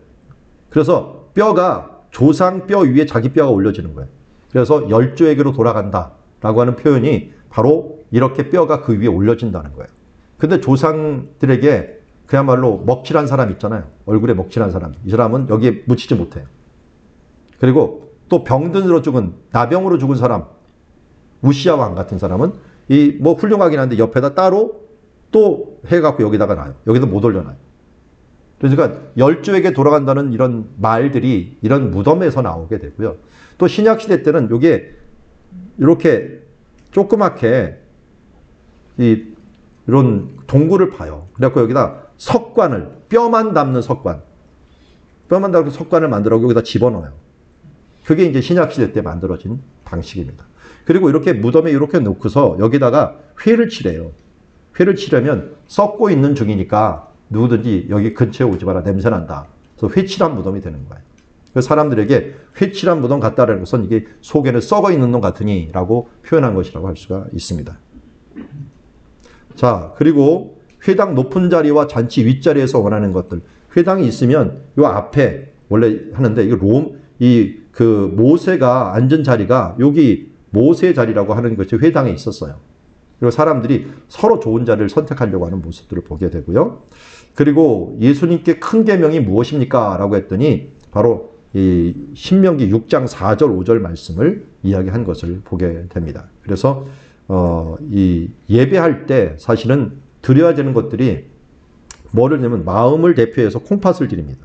그래서 뼈가 조상 뼈 위에 자기 뼈가 올려지는 거예요. 그래서 열조에게로 돌아간다라고 하는 표현이 바로 이렇게 뼈가 그 위에 올려진다는 거예요. 근데 조상들에게 그야말로 먹칠한 사람 있잖아요. 얼굴에 먹칠한 사람. 이 사람은 여기에 묻히지 못해요. 그리고 또 병든으로 죽은, 나병으로 죽은 사람, 우시아 왕 같은 사람은 훌륭하긴 한데 옆에다 따로 또 해갖고 여기다가 놔요. 여기도 못 올려놔요. 그러니까 열조에게 돌아간다는 이런 말들이 이런 무덤에서 나오게 되고요. 또 신약시대 때는 이게 이렇게 조그맣게 이런 동굴을 파요. 그래갖고 여기다 석관을, 뼈만 담는 석관, 뼈만 담는 석관을 만들어 여기다 집어넣어요. 그게 이제 신약시대 때 만들어진 방식입니다. 그리고 이렇게 무덤에 이렇게 놓고서 여기다가 회를 칠해요. 회를 칠하면 썩고 있는 중이니까 누구든지 여기 근처에 오지 마라, 냄새난다. 그래서 회칠한 무덤이 되는 거예요. 그래서 사람들에게 회칠한 무덤 같다라는 것은 이게 속에는 썩어 있는 놈 같으니 라고 표현한 것이라고 할 수가 있습니다. 자, 그리고 회당 높은 자리와 잔치 윗자리에서 원하는 것들. 회당이 있으면 요 앞에 원래 하는데 그 모세가 앉은 자리가 여기 모세의 자리라고 하는 것이 회당에 있었어요. 그리고 사람들이 서로 좋은 자리를 선택하려고 하는 모습들을 보게 되고요. 그리고 예수님께 큰 계명이 무엇입니까? 라고 했더니 바로 이 신명기 6장 4절 5절 말씀을 이야기한 것을 보게 됩니다. 그래서 이 예배할 때 사실은 드려야 되는 것들이 뭐를 내면 마음을 대표해서 콩팥을 드립니다.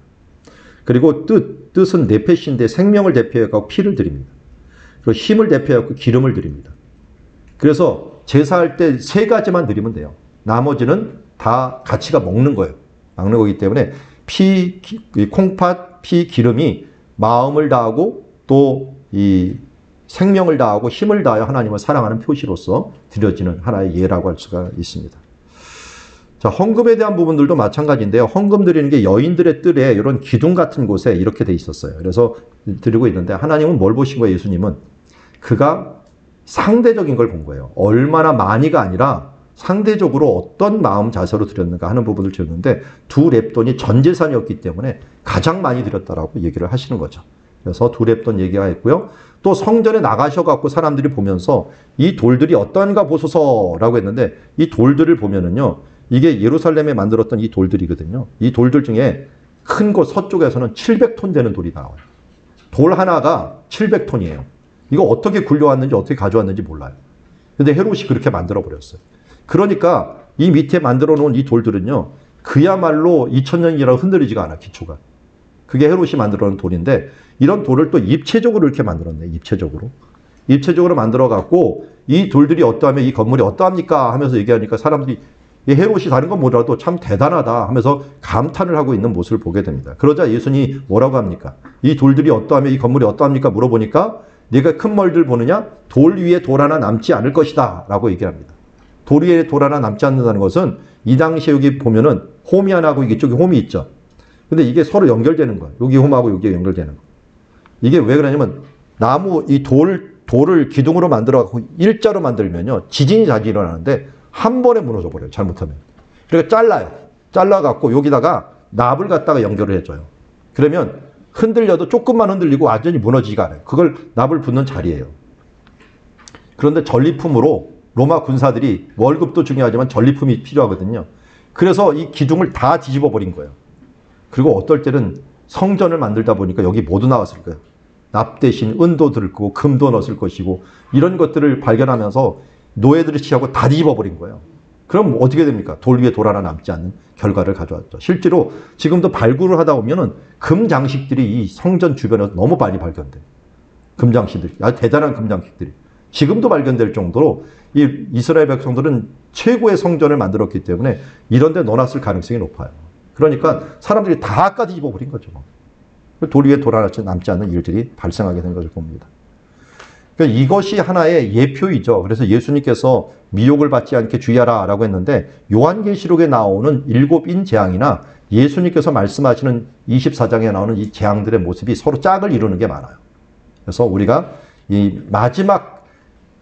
그리고 뜻은 네펫인데 생명을 대표해서 피를 드립니다. 그리고 힘을 대표해서 기름을 드립니다. 그래서 제사할 때 세 가지만 드리면 돼요. 나머지는 다 가치가 먹는 거예요. 먹는 거기 때문에 콩팥, 피, 기름이 마음을 다하고 또 이 생명을 다하고 힘을 다하여 하나님을 사랑하는 표시로서 드려지는 하나의 예라고 할 수가 있습니다. 자, 헌금에 대한 부분들도 마찬가지인데요. 헌금 드리는 게 여인들의 뜰에 이런 기둥 같은 곳에 이렇게 돼 있었어요. 그래서 드리고 있는데 하나님은 뭘 보신 거예요? 예수님은 그가 상대적인 걸 본 거예요. 얼마나 많이가 아니라 상대적으로 어떤 마음 자세로 드렸는가 하는 부분을 드렸는데 두 렙돈이 전 재산이었기 때문에 가장 많이 드렸다라고 얘기를 하시는 거죠. 그래서 두 렙돈 얘기가 있고요. 또 성전에 나가셔갖고 사람들이 보면서 이 돌들이 어떠한가 보소서라고 했는데 이 돌들을 보면은요. 이게 예루살렘에 만들었던 이 돌들이거든요. 이 돌들 중에 큰 곳 서쪽에서는 700톤 되는 돌이 나와요. 돌 하나가 700톤이에요. 이거 어떻게 굴려왔는지 어떻게 가져왔는지 몰라요. 근데 헤롯이 그렇게 만들어버렸어요. 그러니까 이 밑에 만들어 놓은 이 돌들은요. 그야말로 2000년이라고 흔들리지가 않아, 기초가. 그게 헤롯이 만들어 놓은 돌인데 이런 돌을 또 입체적으로 이렇게 만들었네, 입체적으로. 입체적으로 만들어갖고 이 돌들이 어떠하면 이 건물이 어떠합니까? 하면서 얘기하니까 사람들이 이 헤롯이 다른 건 뭐라도 참 대단하다 하면서 감탄을 하고 있는 모습을 보게 됩니다. 그러자 예수님이 뭐라고 합니까? 이 돌들이 어떠하면 이 건물이 어떠합니까? 물어보니까 네가 큰 멀들 보느냐? 돌 위에 돌 하나 남지 않을 것이다 라고 얘기합니다. 돌 위에 돌 하나 남지 않는다는 것은 이 당시에 여기 보면은 홈이 하나고 이쪽에 홈이 있죠. 근데 이게 서로 연결되는 거예요. 여기 홈하고 여기 연결되는 거. 이게 왜 그러냐면 나무 이 돌을 기둥으로 만들어 갖고 일자로 만들면요. 지진이 자주 일어나는데 한 번에 무너져 버려요. 잘못하면. 그러니까 잘라요. 잘라 갖고 여기다가 납을 갖다가 연결을 해줘요. 그러면 흔들려도 조금만 흔들리고 완전히 무너지지가 않아요. 그걸 납을 붙는 자리예요. 그런데 전리품으로 로마 군사들이 월급도 중요하지만 전리품이 필요하거든요. 그래서 이 기둥을 다 뒤집어 버린 거예요. 그리고 어떨 때는 성전을 만들다 보니까 여기 모두 나왔을 거예요. 납 대신 은도 들 거고 금도 넣었을 것이고 이런 것들을 발견하면서 노예들을 취하고 다 뒤집어 버린 거예요. 그럼 어떻게 됩니까? 돌 위에 돌 하나 남지 않는 결과를 가져왔죠. 실제로 지금도 발굴을 하다 보면은 금 장식들이 이 성전 주변에서 너무 많이 발견돼요. 금 장식들이. 아주 대단한 금 장식들이. 지금도 발견될 정도로 이 이스라엘 백성들은 최고의 성전을 만들었기 때문에 이런 데 넣어놨을 가능성이 높아요. 그러니까 사람들이 다 까뒤집어 버린 거죠. 돌 위에 돌 하나 남지 않는 일들이 발생하게 된 것을 봅니다. 그러니까 이것이 하나의 예표이죠. 그래서 예수님께서 미혹을 받지 않게 주의하라 라고 했는데 요한계시록에 나오는 7인 재앙이나 예수님께서 말씀하시는 24장에 나오는 이 재앙들의 모습이 서로 짝을 이루는 게 많아요. 그래서 우리가 이 마지막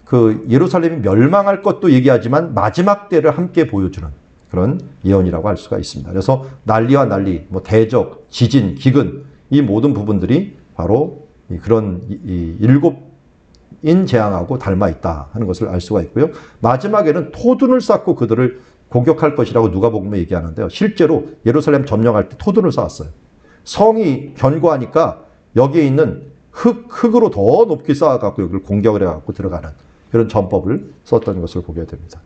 그 예루살렘이 멸망할 것도 얘기하지만 마지막 때를 함께 보여주는 그런 예언이라고 할 수가 있습니다. 그래서 난리와 난리, 뭐 대적, 지진, 기근 이 모든 부분들이 바로 그런 이 7인 재앙하고 닮아 있다 하는 것을 알 수가 있고요. 마지막에는 토둔을 쌓고 그들을 공격할 것이라고 누가복음에 얘기하는데요. 실제로 예루살렘 점령할 때 토둔을 쌓았어요. 성이 견고하니까 여기에 있는 흙으로 더 높게 쌓아갖고 여기를 공격을 해갖고 들어가는 그런 전법을 썼던 것을 보게 됩니다.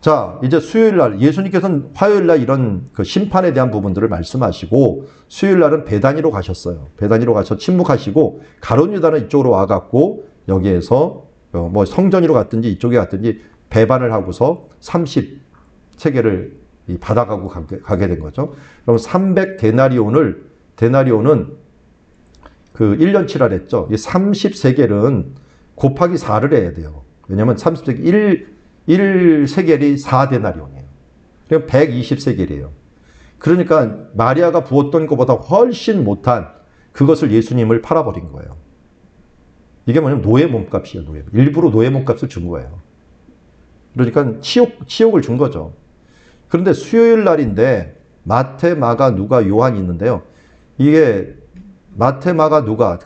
자, 이제 수요일 날 예수님께서는 화요일 날 이런 그 심판에 대한 부분들을 말씀하시고 수요일 날은 베다니로 가셨어요. 베다니로 가서 침묵하시고 가룟 유다는 이쪽으로 와갖고 여기에서 뭐 성전으로 갔든지 이쪽에 갔든지 배반을 하고서 30세계를 받아가고 가게 된 거죠. 그럼 300데나리온은 그 1년치라 그랬죠. 이 30세겔은 곱하기 4를 해야 돼요. 왜냐면 30세겔 1세겔이 4데나리온이에요. 그럼 120세겔이에요. 그러니까 마리아가 부었던 것보다 훨씬 못한 그것을 예수님을 팔아버린 거예요. 이게 뭐냐면 노예 몸값이에요. 일부러 노예 몸값을 준 거예요. 그러니까 치욕을 준 거죠. 그런데 수요일 날인데 마태, 마가, 누가, 요한이 있는데요. 이게 마태, 마가, 누가,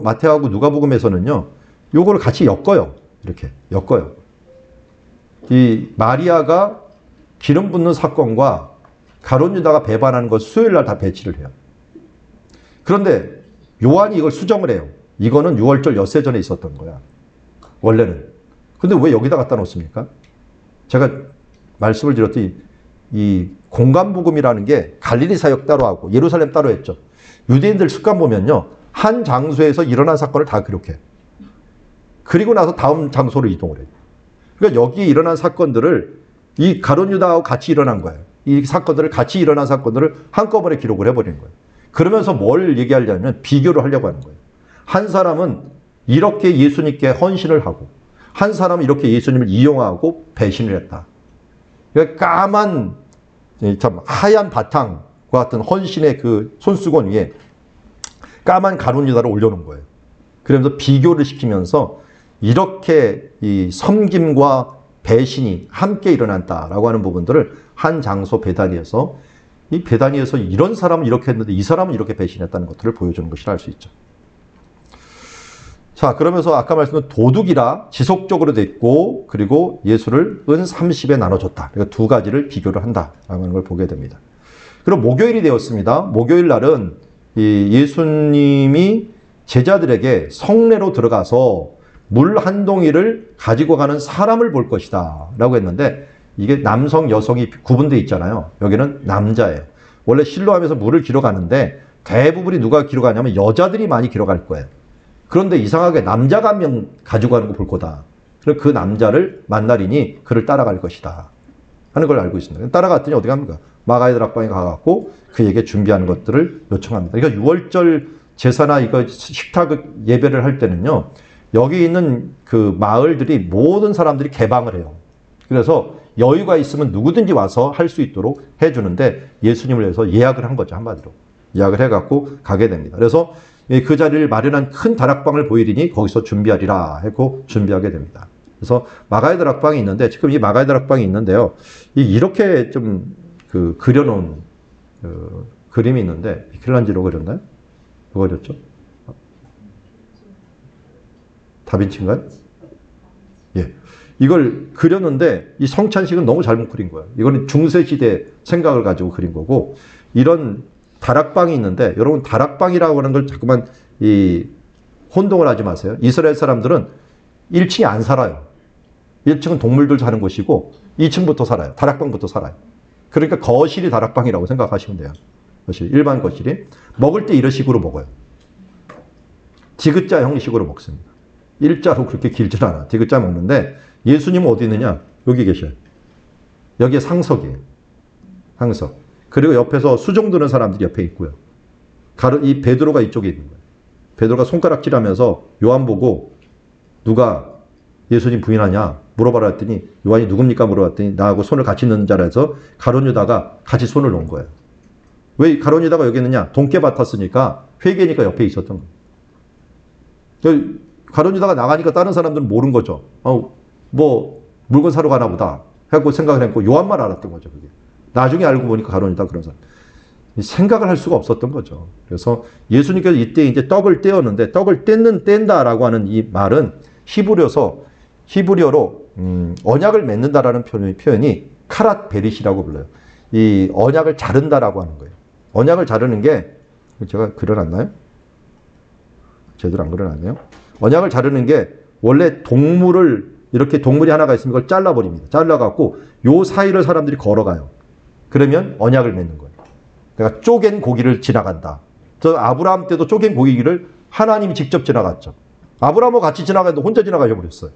마태하고 누가복음에서는요, 요거를 같이 엮어요. 이렇게 엮어요. 이 마리아가 기름 붓는 사건과 가룟 유다가 배반하는 것 수요일 날 다 배치를 해요. 그런데 요한이 이걸 수정을 해요. 이거는 6월절 엿새 전에 있었던 거야. 원래는. 근데 왜 여기다 갖다 놓습니까? 제가 말씀을 드렸더니 이 공간복음이라는 게 갈릴리 사역 따로 하고 예루살렘 따로 했죠. 유대인들 습관 보면요. 한 장소에서 일어난 사건을 다 기록해. 그리고 나서 다음 장소로 이동을 해요. 그러니까 여기에 일어난 사건들을 이 가룟 유다하고 같이 일어난 거예요. 이 사건들을 같이 일어난 사건들을 한꺼번에 기록을 해버리는 거예요. 그러면서 뭘 얘기하려면 비교를 하려고 하는 거예요. 한 사람은 이렇게 예수님께 헌신을 하고 한 사람은 이렇게 예수님을 이용하고 배신을 했다. 그러니까 까만 참 하얀 바탕과 같은 헌신의 그 손수건 위에 까만 가룟 유다를 올려놓은 거예요. 그러면서 비교를 시키면서 이렇게 이 섬김과 배신이 함께 일어났다라고 하는 부분들을 한 장소 베다니에서 이 베다니에서 이런 사람은 이렇게 했는데 이 사람은 이렇게 배신했다는 것들을 보여주는 것이라 할 수 있죠. 자, 그러면서 아까 말씀드린 도둑이라 지속적으로 됐고 그리고 예수를 은 30에 나눠줬다. 그러니까 두 가지를 비교를 한다라고 하는 걸 보게 됩니다. 그리고 목요일이 되었습니다. 목요일 날은 이 예수님이 제자들에게 성내로 들어가서 물 한 동이를 가지고 가는 사람을 볼 것이다 라고 했는데 이게 남성, 여성이 구분되어 있잖아요. 여기는 남자예요. 원래 실로암에서 물을 길어가는데 대부분이 누가 길어가냐면 여자들이 많이 길어갈 거예요. 그런데 이상하게 남자가 한 명 가지고 가는 거 볼 거다. 그래서 그 남자를 만나리니 그를 따라갈 것이다 하는 걸 알고 있습니다. 따라갔더니 어디 갑니까? 마가의 다락방에 가갖고 그에게 준비하는 것들을 요청합니다. 그러니까 6월절 제사나 이거 식탁 예배를 할 때는요. 여기 있는 그 마을들이 모든 사람들이 개방을 해요. 그래서 여유가 있으면 누구든지 와서 할 수 있도록 해주는데 예수님을 위해서 예약을 한 거죠. 한마디로. 예약을 해갖고 가게 됩니다. 그래서 그 자리를 마련한 큰 다락방을 보이리니 거기서 준비하리라 했고 준비하게 됩니다. 그래서 마가의 다락방이 있는데 지금 이 마가의 다락방이 있는데요. 이렇게 좀 그 그려놓은 그림이 있는데 미켈란젤로 그렸나요? 누가 그렸죠? 다빈치인가요? 예. 이걸 그렸는데 이 성찬식은 너무 잘못 그린 거예요. 이거는 중세시대 생각을 가지고 그린 거고 이런 다락방이 있는데 여러분 다락방이라고 하는 걸 자꾸만 이 혼동을 하지 마세요. 이스라엘 사람들은 1층에 안 살아요. 1층은 동물들 사는 곳이고 2층부터 살아요. 다락방부터 살아요. 그러니까 거실이 다락방이라고 생각하시면 돼요. 거실, 일반 거실이. 먹을 때 이런 식으로 먹어요. 디귿자 형식으로 먹습니다. 일자로 그렇게 길진 않아. 디귿자 먹는데 예수님은 어디 있느냐? 여기 계셔요. 여기에 상석이에요. 상석. 그리고 옆에서 수종 드는 사람들이 옆에 있고요. 이 베드로가 이쪽에 있는 거예요. 베드로가 손가락질하면서 요한 보고 누가 예수님 부인하냐 물어봐라 했더니 요한이 누굽니까 물어봤더니 나하고 손을 같이 넣는 자라서 가룟 유다가 같이 손을 놓은 거예요. 왜 가룟 유다가 여기 있느냐? 돈깨 밭았으니까 회개니까 옆에 있었던 거예요. 가룟 유다가 나가니까 다른 사람들은 모르는 거죠. 뭐 물건 사러 가나 보다 하고 생각을 했고 요한만 알았던 거죠. 그게. 나중에 알고 보니까 가룟 유다 그런 사람. 생각을 할 수가 없었던 거죠. 그래서 예수님께서 이때 이제 떡을 떼었는데 떡을 뗀다라고 하는 이 말은 히브리어로 언약을 맺는다라는 표현이 카랏 베릿이라고 불러요. 이 언약을 자른다라고 하는 거예요. 언약을 자르는 게 제가 그려놨나요? 제대로 안 그려놨네요. 언약을 자르는 게 원래 이렇게 동물이 하나가 있으면 이걸 잘라버립니다. 잘라갖고 요 사이를 사람들이 걸어가요. 그러면 언약을 맺는 거예요. 내가 쪼갠 고기를 지나간다. 저 아브라함 때도 쪼갠 고기를 하나님이 직접 지나갔죠. 아브라함하고 같이 지나갔는데 혼자 지나가셔 버렸어요.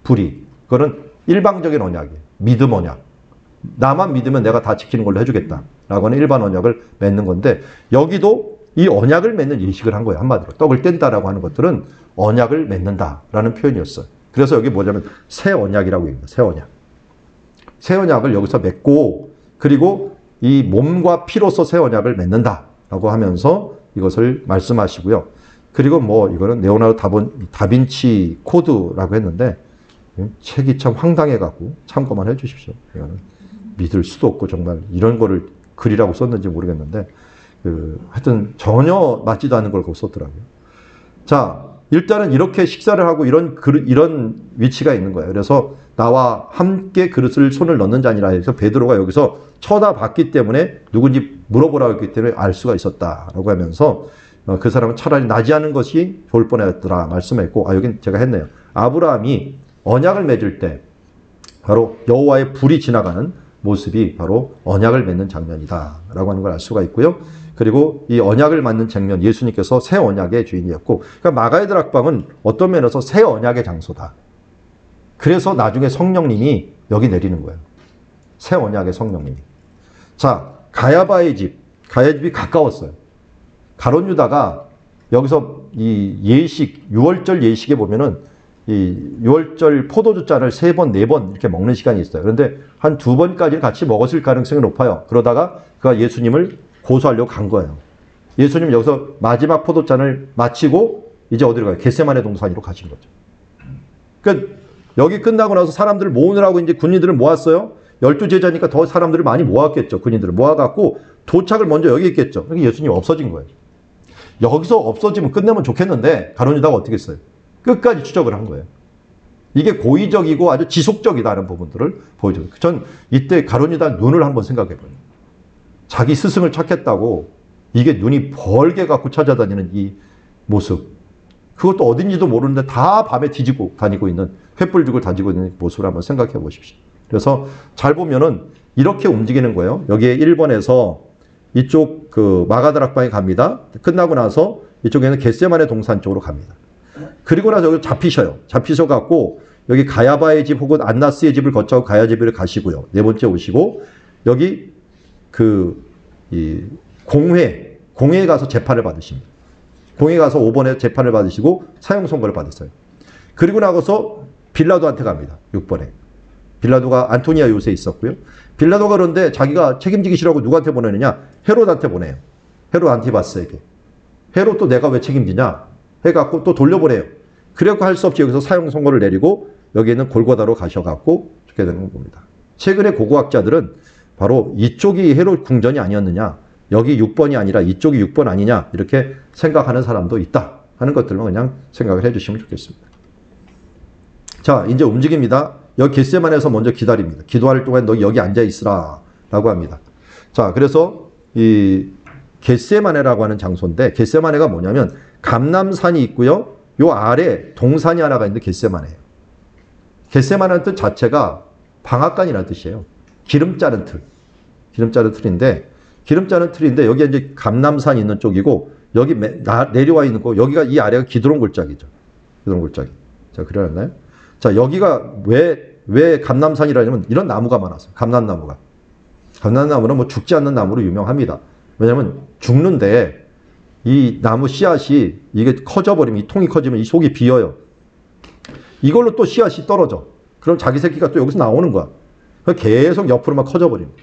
불이. 그거는 일방적인 언약이에요. 믿음 언약. 나만 믿으면 내가 다 지키는 걸로 해주겠다 라고 하는 일반 언약을 맺는 건데, 여기도 이 언약을 맺는 예식을 한 거예요. 한마디로 떡을 뗀다라고 하는 것들은 언약을 맺는다라는 표현이었어요. 그래서 여기 뭐냐면 새 언약이라고 합니다. 새 언약. 새 언약을 여기서 맺고, 그리고 이 몸과 피로서 새 언약을 맺는다라고 하면서 이것을 말씀하시고요. 그리고 뭐 이거는 레오나르도 다빈치 코드라고 했는데, 책이 참 황당해갖고 참고만 해주십시오. 이거는 믿을 수도 없고 정말 이런 거를 글이라고 썼는지 모르겠는데, 하여튼 전혀 맞지도 않는 걸 거기 썼더라고요. 자, 일단은 이렇게 식사를 하고 이런 위치가 있는 거예요. 그래서 나와 함께 그릇을 손을 넣는 자니라 해서 베드로가 여기서 쳐다봤기 때문에 누군지 물어보라고 했기 때문에 알 수가 있었다라고 하면서 그 사람은 차라리 나지 않은 것이 좋을 뻔했더라 말씀했고, 여긴 제가 했네요. 아브라함이 언약을 맺을 때 바로 여호와의 불이 지나가는 모습이 바로 언약을 맺는 장면이다라고 하는 걸 알 수가 있고요. 그리고 이 언약을 맺는 장면, 예수님께서 새 언약의 주인이었고, 그러니까 마가의 다락방은 어떤 면에서 새 언약의 장소다. 그래서 나중에 성령님이 여기 내리는 거예요. 새 언약의 성령님이. 자, 가야바의 집이 가까웠어요. 가룟 유다가 여기서 이 예식, 유월절 예식에 보면은 이 유월절 포도주 잔을 3번, 4번 이렇게 먹는 시간이 있어요. 그런데 한 2번까지는 같이 먹었을 가능성이 높아요. 그러다가 그가 예수님을 고소하려고 간 거예요. 예수님 여기서 마지막 포도잔을 마치고 이제 어디로 가요? 겟세마네 동산으로 가신 거죠. 그러니까 여기 끝나고 나서 사람들을 모으느라고 이제 군인들을 모았어요. 12제자니까 더 사람들을 많이 모았겠죠. 군인들을 모아갖고 도착을 먼저 여기 했겠죠. 그러니까 예수님이 없어진 거예요. 여기서 없어지면 끝내면 좋겠는데 가룟 유다가 어떻게 했어요? 끝까지 추적을 한 거예요. 이게 고의적이고 아주 지속적이다는 부분들을 보여줘요. 전 이때 가룟 유다 눈을 한번 생각해봐요. 자기 스승을 찾겠다고 이게 눈이 벌게 갖고 찾아다니는 이 모습. 그것도 어딘지도 모르는데 다 밤에 뒤지고 다니고 있는, 횃불 들고 다니고 있는 모습을 한번 생각해 보십시오. 그래서 잘 보면은 이렇게 움직이는 거예요. 여기에 1번에서 이쪽 마가다락방에 갑니다. 끝나고 나서 이쪽에는 겟세마네 동산 쪽으로 갑니다. 그리고 나서 여기 잡히셔요. 잡히셔갖고 여기 가야바의 집 혹은 안나스의 집을 거쳐서 가야 집을 가시고요. 4번째 오시고 여기 이 공회에 가서 재판을 받으십니다. 공회에 가서 5번에 재판을 받으시고 사형 선고를 받았어요. 그리고 나서 빌라도한테 갑니다. 6번에. 빌라도가 안토니아 요새에 있었고요. 빌라도가 그런데 자기가 책임지기 싫어하고 누구한테 보내느냐? 헤롯한테 보내요. 헤롯 안티바스에게. 헤롯 또 내가 왜 책임지냐? 해갖고 또 돌려보내요. 그래갖고 할 수 없이 여기서 사형 선고를 내리고 여기에는 골고다로 가셔갖고 죽게 되는 겁니다. 최근에 고고학자들은 바로 이쪽이 헤롯 궁전이 아니었느냐, 여기 6번이 아니라 이쪽이 6번 아니냐 이렇게 생각하는 사람도 있다 하는 것들만 그냥 생각을 해주시면 좋겠습니다. 자, 이제 움직입니다. 여기 겟세마네에서 먼저 기다립니다. 기도할 동안 너 여기 앉아 있으라 라고 합니다. 자, 그래서 이 겟세마네라고 하는 장소인데, 겟세마네가 뭐냐면 감람산이 있고요. 요 아래 동산이 하나가 있는데 겟세마네예요. 겟세마네라는 뜻 자체가 방앗간이라는 뜻이에요. 기름 자른 틀. 기름 자른 틀인데 여기 이제 감람산이 있는 쪽이고 여기 내려와 있는 거, 여기가 이 아래가 기드론 골짜기죠. 기드론 골짜기. 자, 그려놨나요? 자, 여기가 왜 감람산이라냐면 이런 나무가 많았어요. 감람나무가. 감람나무는 뭐 죽지 않는 나무로 유명합니다. 왜냐면 죽는데 이 나무 씨앗이 이게 커져버리면, 이 통이 커지면 이 속이 비어요. 이걸로 또 씨앗이 떨어져. 그럼 자기 새끼가 또 여기서 나오는 거야. 계속 옆으로만 커져버립니다.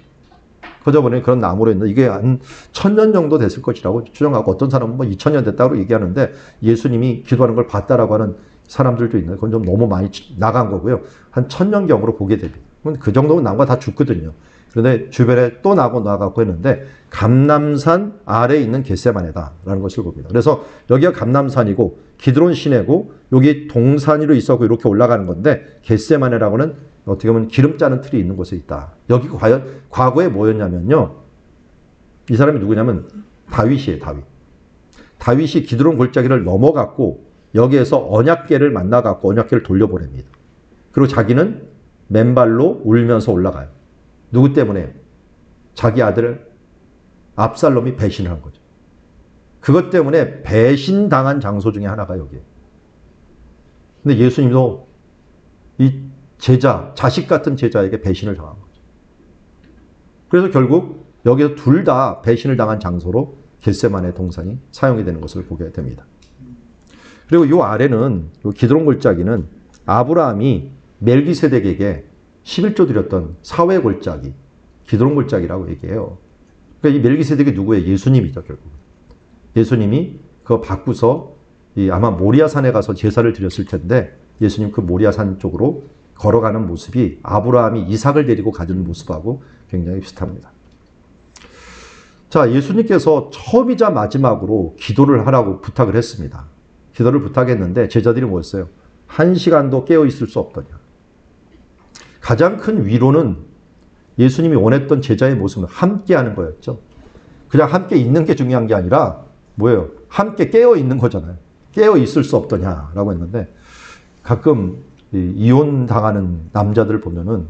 커져버리는 그런 나무로 있는, 이게 한 1000년 정도 됐을 것이라고 추정하고, 어떤 사람은 뭐 2000년 됐다고 얘기하는데 예수님이 기도하는 걸 봤다라고 하는 사람들도 있는데 그건 좀 너무 많이 나간 거고요. 한 1000년경으로 보게 됩니다. 그 정도면 나무가 다 죽거든요. 그런데 주변에 또 나가고 했는데 감람산 아래에 있는 겟세마네다라는 것을 봅니다. 그래서 여기가 감람산이고 기드론 시내고 여기 동산으로 있었고 이렇게 올라가는 건데, 겟세마네라고는 어떻게 보면 기름 짜는 틀이 있는 곳에 있다. 여기 과연 과거에 뭐였냐면요. 이 사람이 누구냐면 다윗이에요. 다윗이 기드론 골짜기를 넘어갔고 여기에서 언약궤를 만나갖고 언약궤를 돌려보냅니다. 그리고 자기는 맨발로 울면서 올라가요. 누구 때문에? 자기 아들 압살롬이 배신을 한 거죠. 그것 때문에 배신당한 장소 중에 하나가 여기에요. 근데 예수님도 이 제자, 자식 같은 제자에게 배신을 당한 거죠. 그래서 결국 여기서 둘 다 배신을 당한 장소로 겟세마네 동산이 사용이 되는 것을 보게 됩니다. 그리고 이 아래는 이 기드론 골짜기는 아브라함이 멜기세덱에게 11조 드렸던 사회 골짜기, 기드론 골짜기라고 얘기해요. 그러니까 이 멜기세덱이 누구예요? 예수님이죠, 결국. 예수님이 그거 바꾸서 아마 모리아산에 가서 제사를 드렸을 텐데 예수님 그 모리아산 쪽으로 걸어가는 모습이 아브라함이 이삭을 데리고 가는 모습하고 굉장히 비슷합니다. 자, 예수님께서 처음이자 마지막으로 기도를 하라고 부탁을 했습니다. 기도를 부탁했는데 제자들이 뭐였어요? 1시간도 깨어 있을 수 없더냐. 가장 큰 위로는 예수님이 원했던 제자의 모습은 함께 하는 거였죠. 그냥 함께 있는 게 중요한 게 아니라 뭐예요? 함께 깨어 있는 거잖아요. 깨어 있을 수 없더냐라고 했는데 가끔 이혼 당하는 남자들 보면은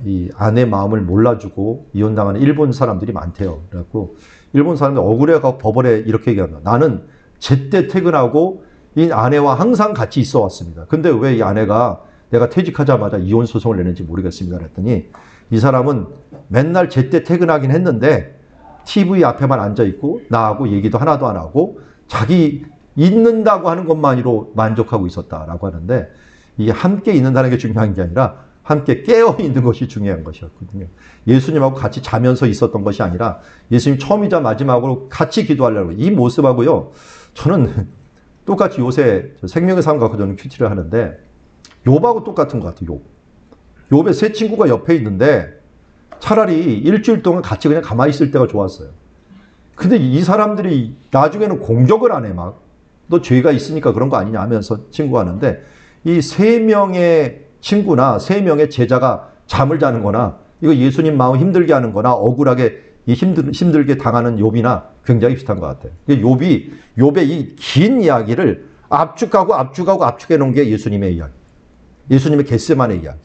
이 아내 마음을 몰라주고 이혼 당하는 일본 사람들이 많대요. 그래갖고 일본 사람들 억울해가지고 법원에 이렇게 얘기한다. 나는 제때 퇴근하고 이 아내와 항상 같이 있어 왔습니다. 근데 왜 이 아내가 내가 퇴직하자마자 이혼 소송을 내는지 모르겠습니다. 그랬더니 이 사람은 맨날 제때 퇴근하긴 했는데 TV 앞에만 앉아 있고 나하고 얘기도 하나도 안 하고 자기 있는다고 하는 것만으로 만족하고 있었다라고 하는데 이게 함께 있는다는 게 중요한 게 아니라 함께 깨어 있는 것이 중요한 것이었거든요. 예수님하고 같이 자면서 있었던 것이 아니라 예수님 처음이자 마지막으로 같이 기도하려고 이 모습하고요. 저는 똑같이 요새 생명의 삶 갖고 저는 큐티를 하는데 욥하고 똑같은 것 같아요. 욥의 세 친구가 옆에 있는데 차라리 일주일 동안 같이 그냥 가만히 있을 때가 좋았어요. 근데 이 사람들이 나중에는 공격을 안 해. 막 너 죄가 있으니까 그런 거 아니냐 하면서 친구하는데 이 세 명의 친구나 세 명의 제자가 잠을 자는 거나 이거 예수님 마음 힘들게 하는 거나 억울하게 힘들게 당하는 욥이나 굉장히 비슷한 것 같아요. 욥의 이 긴 이야기를 압축해 놓은 게 예수님의 이야기. 예수님의 겟세마네 이야기.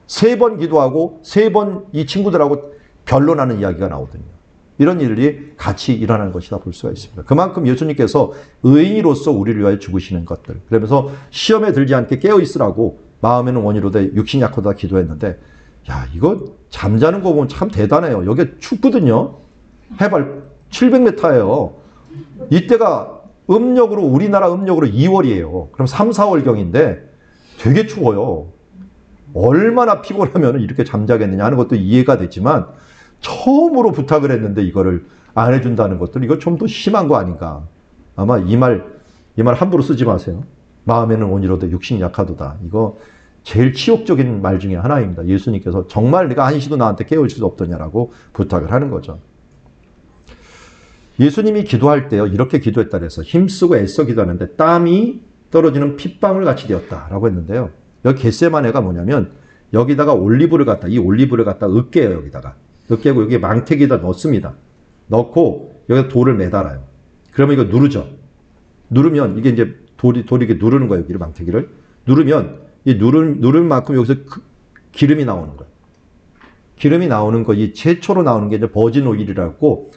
3번 기도하고 3번 이 친구들하고 변론하는 이야기가 나오거든요. 이런 일이 같이 일어나는 것이다 볼 수가 있습니다. 그만큼 예수님께서 의인으로서 우리를 위하여 죽으시는 것들. 그러면서 시험에 들지 않게 깨어 있으라고 마음에는 원이로되 육신 약하다 기도했는데 야 이거 잠자는 거 보면 참 대단해요. 여기 춥거든요. 해발 700m예요. 이때가 음력으로 우리나라 음력으로 2월이에요. 그럼 3, 4월경인데 되게 추워요. 얼마나 피곤하면 이렇게 잠자겠느냐 하는 것도 이해가 되지만 처음으로 부탁을 했는데 이거를 안 해준다는 것들 이거 좀 더 심한 거 아닌가. 아마 이 말 함부로 쓰지 마세요. 마음에는 원이로되 육신이 약하도다. 이거 제일 치욕적인 말 중에 하나입니다. 예수님께서 정말 내가 한시도 나한테 깨울 수 없더냐라고 부탁을 하는 거죠. 예수님이 기도할 때요. 이렇게 기도했다 그래서 힘쓰고 애써 기도하는데 땀이 떨어지는 핏방울 같이 되었다라고 했는데요. 여기 겟세마네가 뭐냐면 여기다가 올리브를 갖다 으깨요. 여기다가 으깨고 여기 망태기에다 넣습니다. 넣고 여기다 돌을 매달아요. 그러면 이거 누르죠. 누르면 이게 이제 돌이 이렇게 누르는 거예요. 여기를 망태기를 누르면 이 누른 만큼 여기서 기름이 나오는 거예요. 기름이 나오는 거 이 최초로 나오는 게 이제 버진 오일이라고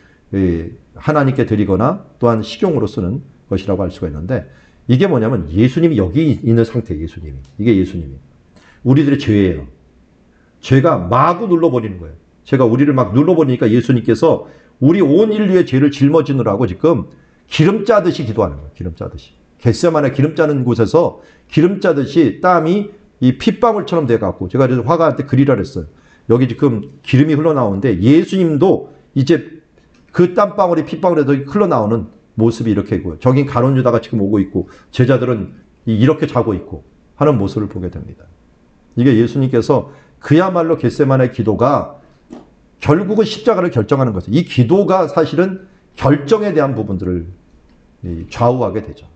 하나님께 드리거나 또한 식용으로 쓰는 것이라고 할 수가 있는데 이게 뭐냐면 예수님이 여기 있는 상태예요. 예수님이. 이게 예수님이. 우리들의 죄예요. 죄가 마구 눌러버리는 거예요. 제가 우리를 막 눌러버리니까 예수님께서 우리 온 인류의 죄를 짊어지느라고 지금 기름 짜듯이 기도하는 거예요. 기름 짜듯이. 겟세마네 기름 짜는 곳에서 기름 짜듯이 땀이 이 핏방울처럼 돼갖고 제가 그래서 화가한테 그리라 그랬어요. 여기 지금 기름이 흘러나오는데 예수님도 이제 그 땀방울이 핏방울에서 흘러나오는 모습이 이렇게 있고요. 저긴 가룟 유다가 지금 오고 있고 제자들은 이렇게 자고 있고 하는 모습을 보게 됩니다. 이게 예수님께서 그야말로 겟세마네 기도가 결국은 십자가를 결정하는 거죠. 이 기도가 사실은 결정에 대한 부분들을 좌우하게 되죠.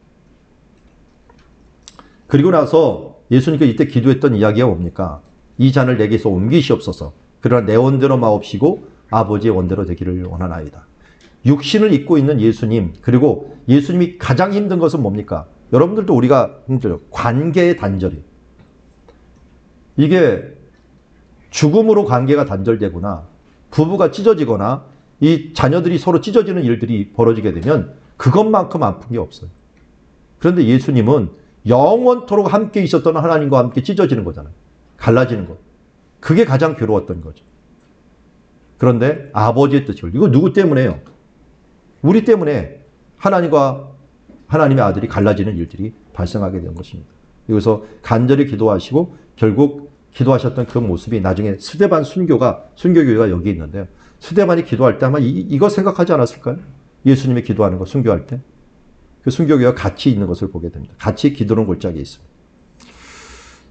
그리고 나서 예수님께서 이때 기도했던 이야기가 뭡니까? 이 잔을 내게서 옮기시옵소서. 그러나 내 원대로 마옵시고 아버지의 원대로 되기를 원하나이다. 육신을 입고 있는 예수님, 그리고 예수님이 가장 힘든 것은 뭡니까? 여러분들도 우리가 힘들어요. 관계의 단절이. 이게 죽음으로 관계가 단절되거나 부부가 찢어지거나 이 자녀들이 서로 찢어지는 일들이 벌어지게 되면 그것만큼 아픈 게 없어요. 그런데 예수님은 영원토록 함께 있었던 하나님과 함께 찢어지는 거잖아요. 갈라지는 것. 그게 가장 괴로웠던 거죠. 그런데 아버지의 뜻을, 이거 누구 때문에요? 우리 때문에 하나님의 아들이 갈라지는 일들이 발생하게 된 것입니다. 여기서 간절히 기도하시고 결국 기도하셨던 그 모습이 나중에 순교교회가 여기 있는데요. 스데반이 기도할 때 아마 이거 생각하지 않았을까요? 예수님이 기도하는 거, 순교할 때. 그 순교교회가 같이 있는 것을 보게 됩니다. 같이 기도하는 골짜기에 있습니다.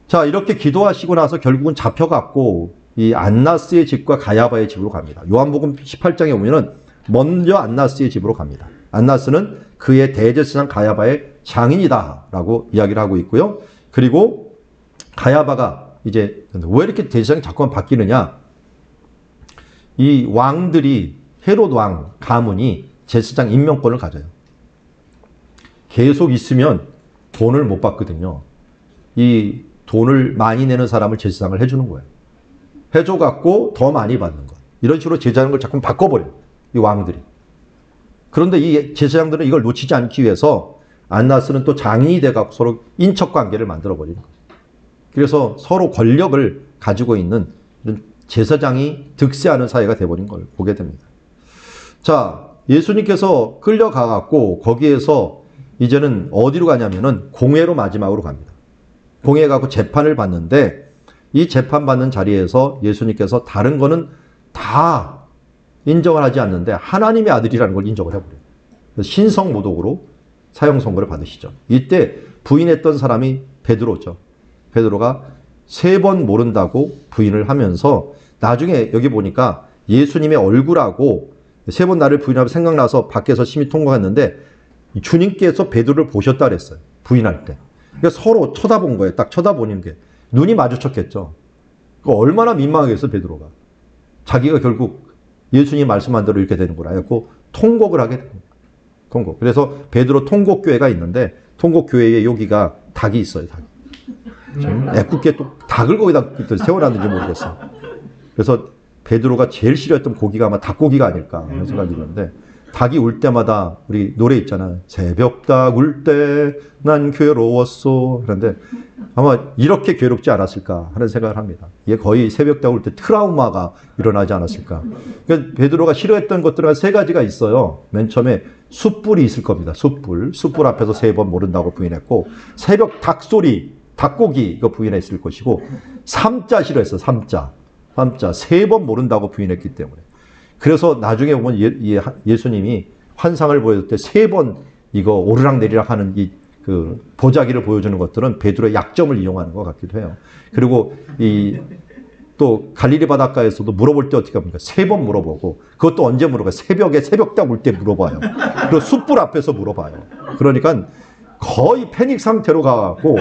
자, 이렇게 기도하시고 나서 결국은 잡혀갖고 이 안나스의 집과 가야바의 집으로 갑니다. 요한복음 18장에 보면은 먼저 안나스의 집으로 갑니다. 안나스는 그의 대제사장 가야바의 장인이다 라고 이야기를 하고 있고요. 그리고 가야바가 이제 왜 이렇게 대제사장이 자꾸만 바뀌느냐. 이 왕들이 헤롯 왕 가문이 제사장 임명권을 가져요. 계속 있으면 돈을 못 받거든요. 이 돈을 많이 내는 사람을 제사장을 해주는 거예요. 해줘갖고 더 많이 받는 것. 이런 식으로 제사장을 자꾸 바꿔버려요. 이 왕들이. 그런데 이 제사장들은 이걸 놓치지 않기 위해서 안나스는 또 장인이 돼갖고 서로 인척관계를 만들어버리는 거예요. 그래서 서로 권력을 가지고 있는 이런 제사장이 득세하는 사회가 돼버린 걸 보게 됩니다. 자, 예수님께서 끌려가갖고 거기에서 이제는 어디로 가냐면은 공회로 마지막으로 갑니다. 공회에 가고 재판을 받는데 이 재판받는 자리에서 예수님께서 다른 거는 다 인정을 하지 않는데 하나님의 아들이라는 걸 인정을 해버려요. 신성모독으로 사형 선고를 받으시죠. 이때 부인했던 사람이 베드로죠. 베드로가 3번 모른다고 부인을 하면서 나중에 여기 보니까 예수님의 얼굴하고 3번 나를 부인하면 생각나서 밖에서 심히 통곡했는데 주님께서 베드로를 보셨다 그랬어요. 부인할 때. 그러니까 서로 쳐다본 거예요. 딱 쳐다보는 게. 눈이 마주쳤겠죠. 얼마나 민망하겠어 베드로가. 자기가 결국 예수님 말씀한 대로 이렇게 되는 걸 알고 통곡을 하게 됩니다. 통곡. 그래서 베드로 통곡교회가 있는데 통곡교회에 여기가 닭이 있어요. 닭이. 애꿎게 또 닭을 거기다 세워놨는지 모르겠어요. 그래서 베드로가 제일 싫어했던 고기가 아마 닭고기가 아닐까 하는 생각이 드는데 닭이 울 때마다 우리 노래 있잖아요. 새벽닭 울 때 난 괴로웠어. 그런데 아마 이렇게 괴롭지 않았을까 하는 생각을 합니다. 이게 거의 새벽닭 울 때 트라우마가 일어나지 않았을까. 그러니까 베드로가 싫어했던 것들은 3가지가 있어요. 맨 처음에 숯불이 있을 겁니다. 숯불 앞에서 3번 모른다고 부인했고 새벽 닭소리, 닭고기 이거 부인했을 것이고 삼자 싫어했어. 삼자 3번 모른다고 부인했기 때문에. 그래서 나중에 보면 예수님이 환상을 보여줄 때 3번 이거 오르락내리락 하는 그 보자기를 보여주는 것들은 베드로의 약점을 이용하는 것 같기도 해요. 그리고 또 갈릴리 바닷가에서도 물어볼 때 어떻게 합니까? 3번 물어보고 그것도 언제 물어봐요? 새벽에 새벽닭 울 때 물어봐요. 그리고 숯불 앞에서 물어봐요. 그러니까 거의 패닉 상태로 가고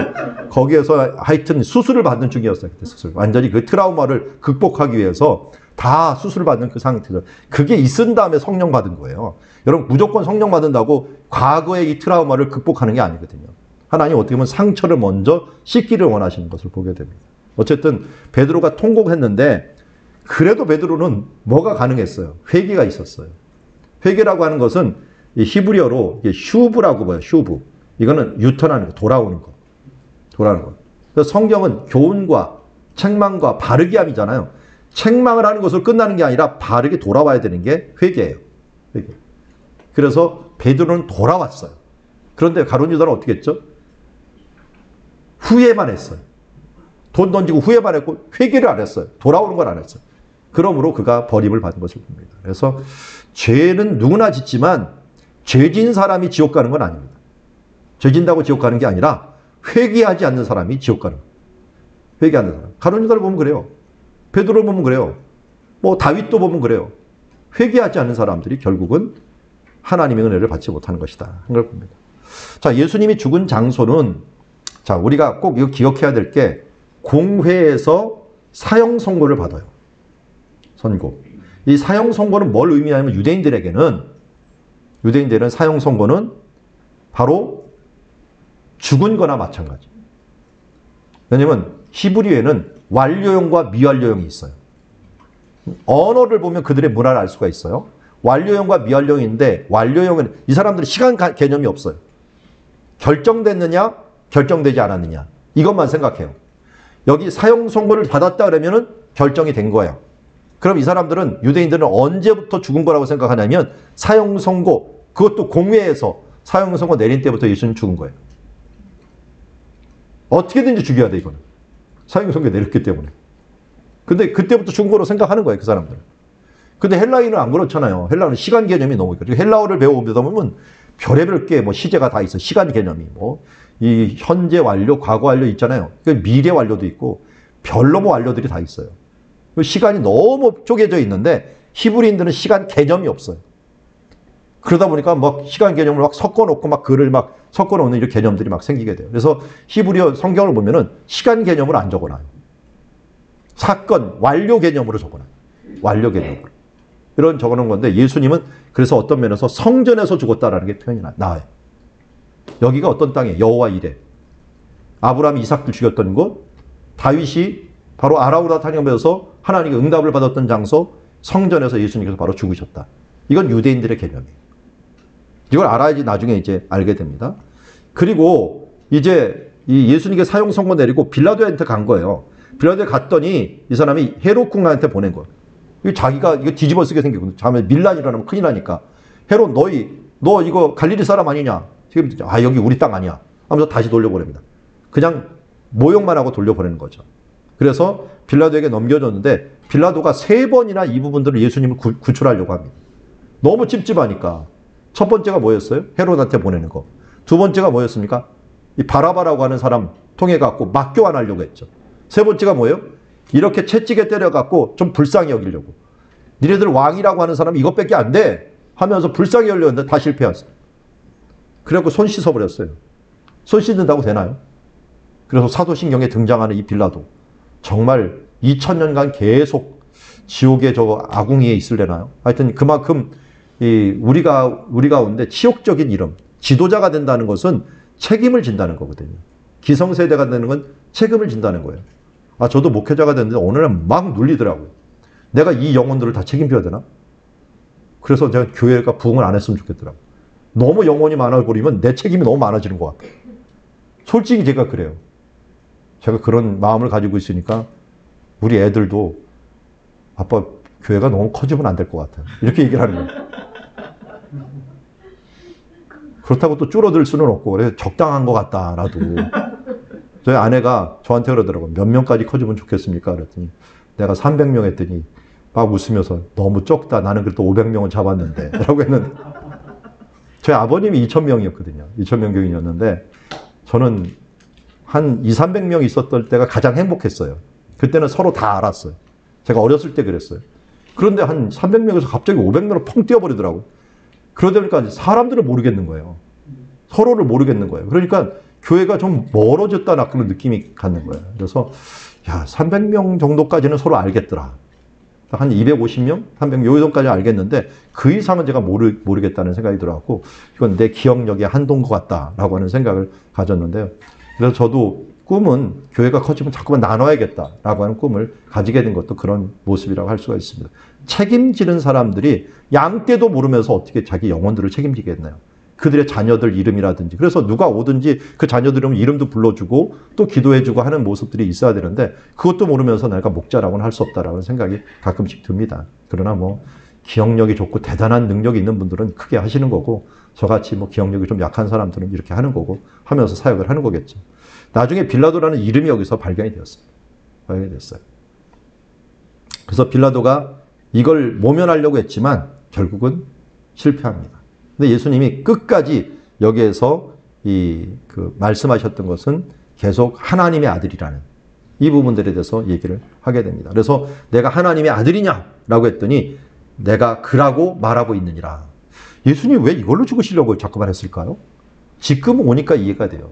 거기에서 하여튼 수술을 받는 중이었어요. 그때 수술. 완전히 그 트라우마를 극복하기 위해서 다 수술을 받는 그 상태죠. 그게 있은 다음에 성령 받은 거예요. 여러분 무조건 성령 받는다고 과거의 이 트라우마를 극복하는 게 아니거든요. 하나님 어떻게 보면 상처를 먼저 씻기를 원하시는 것을 보게 됩니다. 어쨌든 베드로가 통곡했는데 그래도 베드로는 뭐가 가능했어요? 회개가 있었어요. 회개라고 하는 것은 히브리어로 슈브라고 봐요. 슈브. 이거는 유턴하는 거, 돌아오는 거. 그래서 성경은 교훈과 책망과 바르게 함이잖아요. 책망을 하는 것으로 끝나는 게 아니라 바르게 돌아와야 되는 게 회개예요. 회개. 그래서 베드로는 돌아왔어요. 그런데 가룟 유다는 어떻게 했죠? 후회만 했어요. 돈 던지고 후회만 했고 회개를 안 했어요. 돌아오는 걸 안 했어요. 그러므로 그가 버림을 받은 것을 봅니다. 그래서 죄는 누구나 짓지만 죄진 사람이 지옥 가는 건 아닙니다. 죄진다고 지옥 가는 게 아니라 회개하지 않는 사람이 지옥 가는 거예요. 회개하는 사람. 가룟 유다를 보면 그래요. 베드로를 보면 그래요. 뭐 다윗도 보면 그래요. 회개하지 않는 사람들이 결국은 하나님의 은혜를 받지 못하는 것이다. 걸 봅니다. 자, 예수님이 죽은 장소는 자, 우리가 꼭 이거 기억해야 될 게 공회에서 사형 선고를 받아요. 선고. 이 사형 선고는 뭘 의미하냐면 유대인들은 사형 선고는 바로 죽은 거나 마찬가지. 왜냐면 히브리어에는 완료형과 미완료형이 있어요. 언어를 보면 그들의 문화를 알 수가 있어요. 완료형과 미완료형인데 완료형은 이 사람들은 시간 개념이 없어요. 결정됐느냐, 결정되지 않았느냐. 이것만 생각해요. 여기 사형 선고를 받았다 그러면은 결정이 된 거예요. 그럼 이 사람들은, 유대인들은 언제부터 죽은 거라고 생각하냐면 사형 선고, 그것도 공회에서 사형 선고 내린 때부터 예수님 죽은 거예요. 어떻게든지 죽여야 돼, 이거는. 사형 선고 내렸기 때문에. 근데 그때부터 죽은 거로 생각하는 거예요, 그 사람들은. 근데 헬라인은 안 그렇잖아요. 헬라는 시간 개념이 너무 있고, 헬라어를 배워보다 보면 별의별 게 뭐 시제가 다 있어. 시간 개념이 뭐 이 현재 완료, 과거 완료 있잖아요. 미래 완료도 있고 별로 뭐 완료들이 다 있어요. 시간이 너무 쪼개져 있는데 히브리인들은 시간 개념이 없어요. 그러다 보니까 막 시간 개념을 막 섞어놓고 막 글을 막 섞어놓는 이런 개념들이 막 생기게 돼요. 그래서 히브리어 성경을 보면은 시간 개념으로 안 적어놔요. 사건, 완료 개념으로 적어놔요. 완료 개념으로. 이런 적어놓은 건데 예수님은 그래서 어떤 면에서 성전에서 죽었다라는 게 표현이 나와요. 여기가 어떤 땅이에요? 여호와 이레. 아브라함이 이삭을 죽였던 곳, 다윗이 바로 아라우라 탄영에서 하나님의 응답을 받았던 장소, 성전에서 예수님께서 바로 죽으셨다. 이건 유대인들의 개념이에요. 이걸 알아야지 나중에 이제 알게 됩니다. 그리고 이제 이 예수님께 사형 선고 내리고 빌라도한테 간 거예요. 빌라도에 갔더니 이 사람이 헤롯 군한테 보낸 거예요. 자기가 이거 뒤집어 쓰게 생기고, 다음에 밀란 일어나면 큰일 나니까. 헤롯, 너 이거 갈릴리 사람 아니냐? 지금, 여기 우리 땅 아니야. 하면서 다시 돌려보냅니다. 그냥 모욕만 하고 돌려보내는 거죠. 그래서 빌라도에게 넘겨줬는데, 빌라도가 3번이나 이 부분들을 예수님을 구출하려고 합니다. 너무 찝찝하니까. 첫 번째가 뭐였어요? 헤롯한테 보내는 거. 두 번째가 뭐였습니까? 이 바라바라고 하는 사람 통해갖고 막 교환하려고 했죠. 세 번째가 뭐예요? 이렇게 채찍에 때려갖고 좀 불쌍히 여기려고. 니네들 왕이라고 하는 사람이 이것밖에 안 돼! 하면서 불쌍히 여기려고 했는데 다 실패했어요. 그래갖고 손 씻어버렸어요. 손 씻는다고 되나요? 그래서 사도신경에 등장하는 이 빌라도. 정말 2000년간 계속 지옥의 저 아궁이에 있을래나요? 하여튼 그만큼 우리 가운데 치욕적인 이름, 지도자가 된다는 것은 책임을 진다는 거거든요. 기성세대가 되는 건 책임을 진다는 거예요. 저도 목회자가 됐는데 오늘은 막 눌리더라고요. 내가 이 영혼들을 다 책임져야 되나? 그래서 제가 교회가 부흥을 안 했으면 좋겠더라고요. 너무 영혼이 많아버리면 내 책임이 너무 많아지는 것 같아요. 솔직히 제가 그래요. 제가 그런 마음을 가지고 있으니까 우리 애들도 아빠 교회가 너무 커지면 안 될 것 같아요. 이렇게 얘기를 하는 거예요. 그렇다고 또 줄어들 수는 없고 그래서 적당한 것 같다 나도. 저희 아내가 저한테 그러더라고요. 몇 명까지 커지면 좋겠습니까? 그랬더니 내가 300명 했더니 막 웃으면서 너무 적다. 나는 그래도 500명은 잡았는데 라고 했는데 저희 아버님이 2000명이었거든요. 2000명 교인이었는데 저는 한 200~300명 있었던 때가 가장 행복했어요. 그때는 서로 다 알았어요. 제가 어렸을 때 그랬어요. 그런데 한 300명에서 갑자기 500명으로 펑 뛰어버리더라고요. 그러다 보니까 사람들을 모르겠는 거예요. 서로를 모르겠는 거예요. 그러니까 교회가 좀 멀어졌다 그런 느낌이 갖는 거예요. 그래서 300명 정도까지는 서로 알겠더라. 한 250명? 300명 요 정도까지 알겠는데 그 이상은 제가 모르겠다는 생각이 들어갖고 이건 내 기억력이 한도인 것 같다라고 하는 생각을 가졌는데요. 그래서 저도 꿈은 교회가 커지면 자꾸만 나눠야겠다라고 하는 꿈을 가지게 된 것도 그런 모습이라고 할 수가 있습니다. 책임지는 사람들이 양떼도 모르면서 어떻게 자기 영혼들을 책임지겠나요? 그들의 자녀들 이름이라든지. 그래서 누가 오든지 그 자녀들 이름 이름도 불러주고 또 기도해주고 하는 모습들이 있어야 되는데 그것도 모르면서 내가 목자라고는 할 수 없다라는 생각이 가끔씩 듭니다. 그러나 뭐 기억력이 좋고 대단한 능력이 있는 분들은 크게 하시는 거고 저같이 뭐 기억력이 좀 약한 사람들은 이렇게 하는 거고 하면서 사역을 하는 거겠죠. 나중에 빌라도라는 이름이 여기서 발견이 되었어요. 발견이 됐어요. 그래서 빌라도가 이걸 모면하려고 했지만 결국은 실패합니다. 근데 예수님이 끝까지 여기에서 말씀하셨던 것은 계속 하나님의 아들이라는 이 부분들에 대해서 얘기를 하게 됩니다. 그래서 내가 하나님의 아들이냐라고 했더니 내가 그라고 말하고 있느니라. 예수님이 왜 이걸로 죽으시려고 자꾸만 했을까요? 지금 오니까 이해가 돼요.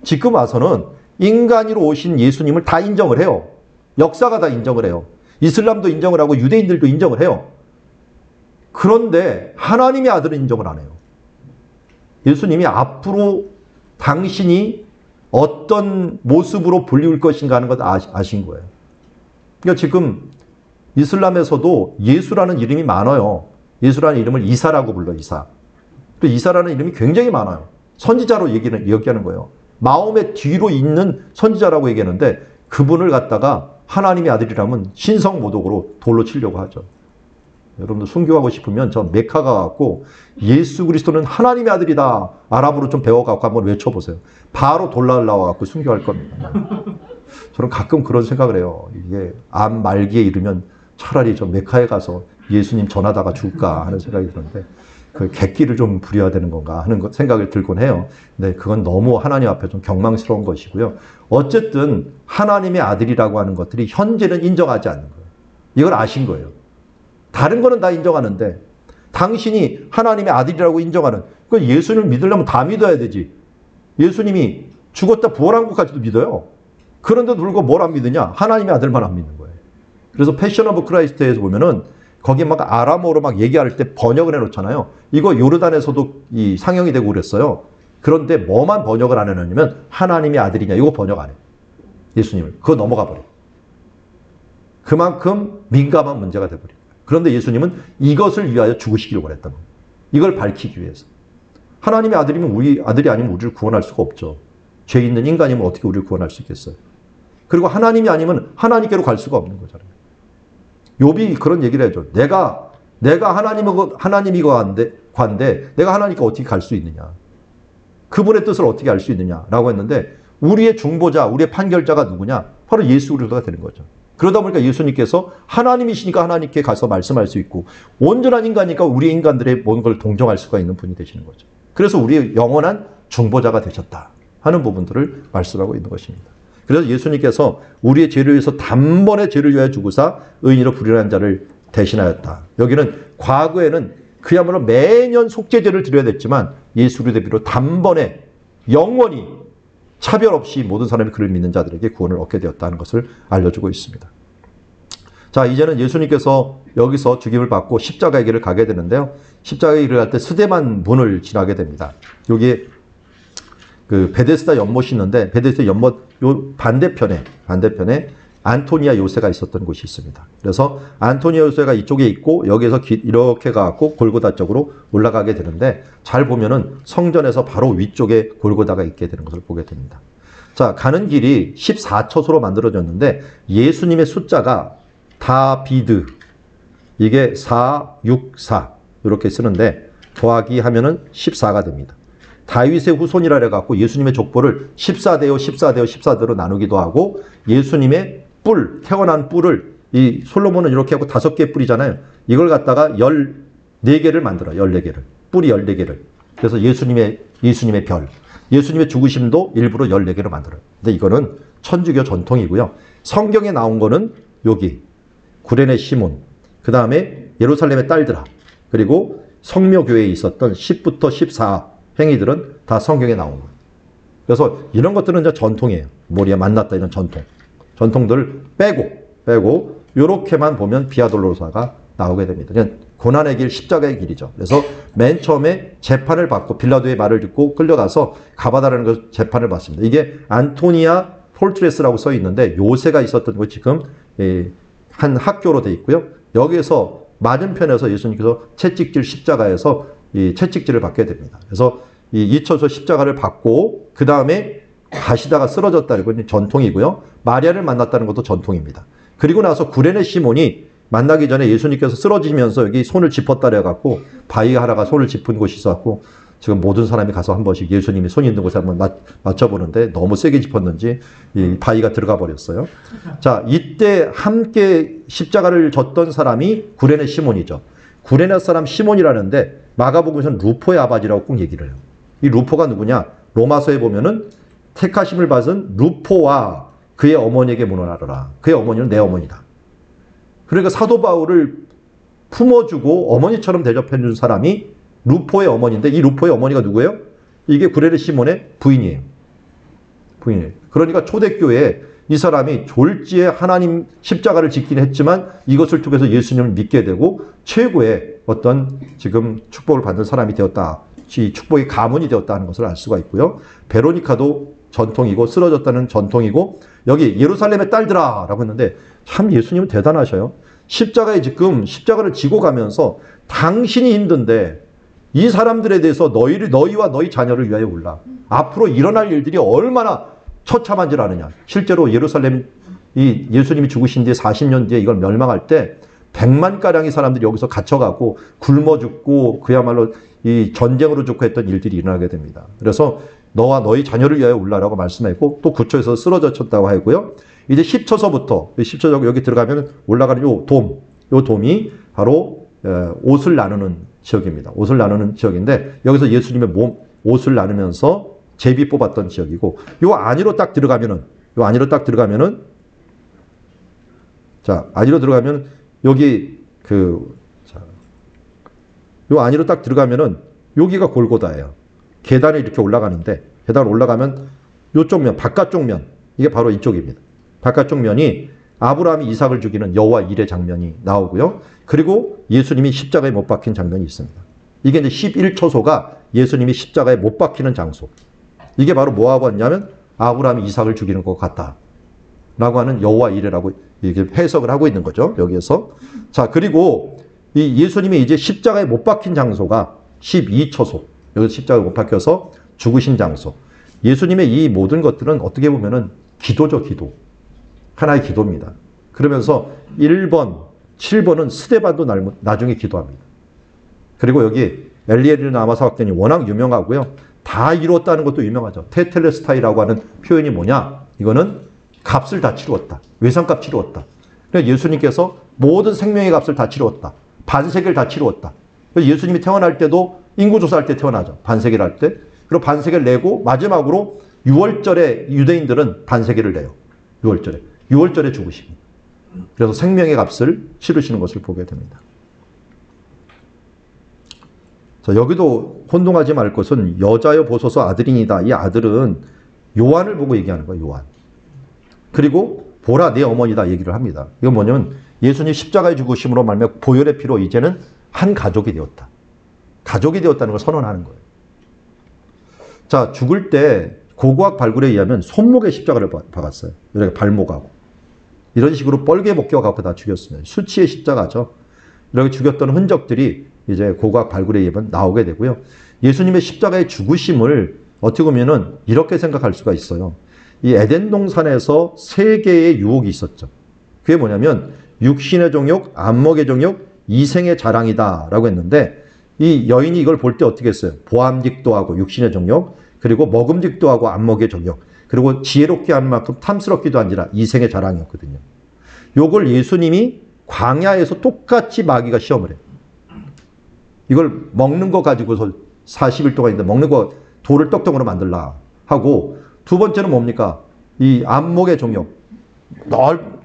지금 와서는 인간으로 오신 예수님을 다 인정을 해요. 역사가 다 인정을 해요. 이슬람도 인정을 하고 유대인들도 인정을 해요. 그런데 하나님의 아들은 인정을 안 해요. 예수님이 앞으로 당신이 어떤 모습으로 불리울 것인가 하는 것 아신 거예요. 그러니까 지금 이슬람에서도 예수라는 이름이 많아요. 예수라는 이름을 이사라고 불러요. 이사. 또 이사라는 이름이 굉장히 많아요. 선지자로 얘기하는 거예요. 마음의 뒤로 있는 선지자라고 얘기하는데 그분을 갖다가 하나님의 아들이라면 신성모독으로 돌로 치려고 하죠. 여러분들 순교하고 싶으면 저 메카가 갖고 예수 그리스도는 하나님의 아들이다. 아랍어로 좀 배워갖고 한번 외쳐보세요. 바로 돌날 나와갖고 순교할 겁니다. 저는 가끔 그런 생각을 해요. 이게 암 말기에 이르면 차라리 저 메카에 가서 예수님 전하다가 죽을까 하는 생각이 드는데 그 객기를 좀 부려야 되는 건가 하는 생각을 들곤 해요. 근데 그건 너무 하나님 앞에 좀 경망스러운 것이고요. 어쨌든 하나님의 아들이라고 하는 것들이 현재는 인정하지 않는 거예요. 이걸 아신 거예요. 다른 거는 다 인정하는데 당신이 하나님의 아들이라고 인정하는 그 예수님을 믿으려면 다 믿어야 되지. 예수님이 죽었다 부활한 것까지도 믿어요. 그런데도 불구하고 뭘 안 믿느냐? 하나님의 아들만 안 믿는 거예요. 그래서 패션 오브 크라이스트에서 보면은 거기 막 아람어로 막 얘기할 때 번역을 해놓잖아요. 이거 요르단에서도 이 상영이 되고 그랬어요. 그런데 뭐만 번역을 안 해놓냐면 하나님의 아들이냐 이거 번역 안 해. 예수님을. 그거 넘어가 버려. 그만큼 민감한 문제가 돼버려요. 그런데 예수님은 이것을 위하여 죽으시기를 원했던 겁니다. 이걸 밝히기 위해서. 하나님의 아들이면 아들이 아니면 우리를 구원할 수가 없죠. 죄 있는 인간이면 어떻게 우리를 구원할 수 있겠어요. 그리고 하나님이 아니면 하나님께로 갈 수가 없는 거잖아요. 욥이 그런 얘기를 해줘. 내가 하나님이고 관데 내가 하나님께 어떻게 갈 수 있느냐. 그분의 뜻을 어떻게 알 수 있느냐라고 했는데 우리의 중보자, 우리의 판결자가 누구냐? 바로 예수 그리스도가 되는 거죠. 그러다 보니까 예수님께서 하나님이시니까 하나님께 가서 말씀할 수 있고 온전한 인간이니까 우리 인간들의 모든 걸 동정할 수가 있는 분이 되시는 거죠. 그래서 우리의 영원한 중보자가 되셨다 하는 부분들을 말씀하고 있는 것입니다. 그래서 예수님께서 우리의 죄를 위해서 단번에 죄를 위하여 죽으사 의인으로 부리는 자를 대신하였다. 여기는 과거에는 그야말로 매년 속죄제를 드려야 됐지만 예수 그리스도로 단번에 영원히 차별 없이 모든 사람이 그를 믿는 자들에게 구원을 얻게 되었다는 것을 알려주고 있습니다. 자, 이제는 예수님께서 여기서 죽임을 받고 십자가의 길을 가게 되는데요. 십자가의 길을 갈 때 스데반 문을 지나게 됩니다. 여기에 그 베데스다 연못이 있는데 베데스다 연못 요 반대편에 안토니아 요새가 있었던 곳이 있습니다. 그래서 안토니아 요새가 이쪽에 있고 여기에서 이렇게 가고 골고다 쪽으로 올라가게 되는데 잘 보면은 성전에서 바로 위쪽에 골고다가 있게 되는 것을 보게 됩니다. 자, 가는 길이 14처소로 만들어졌는데 예수님의 숫자가 다비드 이게 4, 6, 4 이렇게 쓰는데 더하기 하면은 14가 됩니다. 다윗의 후손이라 해갖고 예수님의 족보를 14대요, 14대요, 14대로 나누기도 하고 예수님의 뿔, 태어난 뿔을 이 솔로몬은 이렇게 하고 5개 뿔이잖아요. 이걸 갖다가 14개를 만들어요. 14개를. 뿔이 14개를. 그래서 예수님의 별. 예수님의 죽으심도 일부러 14개로 만들어요. 근데 이거는 천주교 전통이고요. 성경에 나온 거는 여기 구레네 시몬, 그 다음에 예루살렘의 딸들아, 그리고 성묘교회에 있었던 10부터 14 행위들은 다 성경에 나온 거예요. 그래서 이런 것들은 이제 전통이에요. 모리아 만났다 이런 전통들을 빼고 이렇게만 보면 비아돌로사가 나오게 됩니다. 그냥 고난의 길, 십자가의 길이죠. 그래서 맨 처음에 재판을 받고 빌라도의 말을 듣고 끌려가서 가바다라는 그 재판을 받습니다. 이게 안토니아 폴트레스라고 써 있는데 요새가 있었던 거 지금 한 학교로 돼 있고요. 여기에서 맞은편에서 예수님께서 채찍질 십자가에서 이 채찍질을 받게 됩니다. 그래서 이 2처소 십자가를 받고 그 다음에 가시다가 쓰러졌다는 건 전통이고요. 마리아를 만났다는 것도 전통입니다. 그리고 나서 구레네 시몬이 만나기 전에 예수님께서 쓰러지면서 여기 손을 짚었다 그래갖고 바위 하나가 손을 짚은 곳이 있었고 지금 모든 사람이 가서 한 번씩 예수님이 손 있는 곳에 한번 맞춰보는데 너무 세게 짚었는지 이 바위가 들어가 버렸어요. 자, 이때 함께 십자가를 졌던 사람이 구레네 시몬이죠. 구레네 사람 시몬이라는데 마가복음에서는 루포의 아버지라고 꼭 얘기를 해요. 이 루포가 누구냐? 로마서에 보면은 택하심을 받은 루포와 그의 어머니에게 문안하라. 그의 어머니는 내 어머니다. 그러니까 사도 바울을 품어주고 어머니처럼 대접해준 사람이 루포의 어머니인데 이 루포의 어머니가 누구예요? 이게 구레네 시몬의 부인이에요. 그러니까 초대교회에 이 사람이 졸지에 하나님 십자가를 짓긴 했지만 이것을 통해서 예수님을 믿게 되고 최고의 어떤 지금 축복을 받는 사람이 되었다. 이 축복의 가문이 되었다는 것을 알 수가 있고요. 베로니카도 전통이고 쓰러졌다는 전통이고 여기 예루살렘의 딸들아 라고 했는데 참 예수님은 대단하셔요. 십자가를 지고 가면서 당신이 힘든데 이 사람들에 대해서 너희와 너희 자녀를 위하여 울라. 앞으로 일어날 일들이 얼마나 처참한 줄 아느냐. 실제로 예루살렘 이 예수님이 죽으신 뒤에 40년 뒤에 이걸 멸망할 때 100만가량의 사람들이 여기서 갇혀가고 굶어 죽고 그야말로 이 전쟁으로 죽고 했던 일들이 일어나게 됩니다. 그래서 너와 너희 자녀를 위하여 울라라고 말씀했고 또 9초에서 쓰러져 쳤다고 하고요. 이제 10초서부터 10초 여기 들어가면 올라가는 요 돔이 바로 옷을 나누는 지역입니다. 옷을 나누는 지역인데 여기서 예수님의 옷을 나누면서 제비 뽑았던 지역이고 요 안으로 딱 들어가면은 자, 안으로 들어가면 여기 요 안으로 딱 들어가면은 여기가 골고다예요. 계단에 이렇게 올라가는데 계단 올라가면 요쪽 면, 바깥쪽 면 이게 바로 이쪽입니다. 바깥쪽 면이 아브라함이 이삭을 죽이는 여호와 일의 장면이 나오고요. 그리고 예수님이 십자가에 못 박힌 장면이 있습니다. 이게 이제 11초소가 예수님이 십자가에 못 박히는 장소. 이게 바로 뭐하고 왔냐면 아브라함이 이삭을 죽이는 것 같다. 라고 하는 여호와 이레라고 이게 해석을 하고 있는 거죠. 여기에서. 자, 그리고 이 예수님이 이제 십자가에 못 박힌 장소가 12초소. 여기서 십자가에 못 박혀서 죽으신 장소. 예수님의 이 모든 것들은 어떻게 보면은 기도죠, 기도. 하나의 기도입니다. 그러면서 1번, 7번은 스데반도 나중에 기도합니다. 그리고 여기 엘리엘리는 아마사 박전이 워낙 유명하고요. 다 이루었다는 것도 유명하죠. 테텔레스타이라고 하는 표현이 뭐냐? 이거는 값을 다 치루었다. 외상값 치루었다. 그러니까 예수님께서 모든 생명의 값을 다 치루었다. 반세계를 다 치루었다. 예수님이 태어날 때도 인구조사할 때 태어나죠. 반세계를 할 때. 그리고 반세계를 내고 마지막으로 6월절에 유대인들은 반세계를 내요. 6월절에 죽으십니다. 그래서 생명의 값을 치르시는 것을 보게 됩니다. 자, 여기도 혼동하지 말 것은 여자여 보소서 아들이니다. 이 아들은 요한을 보고 얘기하는 거예요. 요한. 그리고 보라 내 어머니다 얘기를 합니다. 이건 뭐냐면 예수님 십자가에 죽으심으로 말미암아 보혈의 피로 이제는 한 가족이 되었다. 가족이 되었다는 걸 선언하는 거예요. 자, 죽을 때 고고학 발굴에 의하면 손목에 십자가를 박았어요. 이렇게 발목하고. 이런 식으로 뻘개 목겨 갖고 다 죽였습니다. 수치의 십자가죠. 이렇게 죽였던 흔적들이 이제 고고학 발굴에 의하면 나오게 되고요. 예수님의 십자가의 죽으심을 어떻게 보면은 이렇게 생각할 수가 있어요. 이 에덴 동산에서 세 개의 유혹이 있었죠. 그게 뭐냐면 육신의 정욕, 안목의 정욕, 이생의 자랑이다라고 했는데 이 여인이 이걸 볼 때 어떻게 했어요? 보암직도 하고 육신의 정욕, 그리고 먹음직도 하고 안목의 정욕, 그리고 지혜롭게 하는 만큼 탐스럽기도 한지라 이생의 자랑이었거든요. 요걸 예수님이 광야에서 똑같이 마귀가 시험을 해요. 이걸 먹는 거 가지고서 40일 동안인데 먹는 거 돌을 떡덩으로 만들라 하고, 두 번째는 뭡니까? 이 안목의 정욕.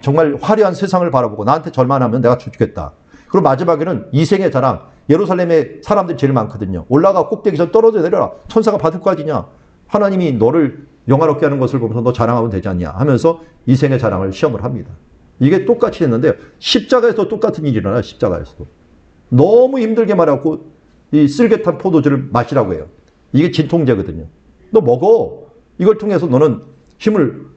정말 화려한 세상을 바라보고 나한테 절만 하면 내가 죽겠다. 그리고 마지막에는 이생의 자랑. 예루살렘에 사람들이 제일 많거든요. 올라가 꼭대기에서 떨어져 내려라. 천사가 받을 거 아니냐. 하나님이 너를 영화롭게 하는 것을 보면서 너 자랑하면 되지 않냐 하면서 이생의 자랑을 시험을 합니다. 이게 똑같이 했는데 십자가에서 똑같은 일이 일어나요. 십자가에서도. 너무 힘들게 말하고 이 쓸개탄 포도주를 마시라고 해요. 이게 진통제거든요. 너 먹어. 이걸 통해서 너는 힘을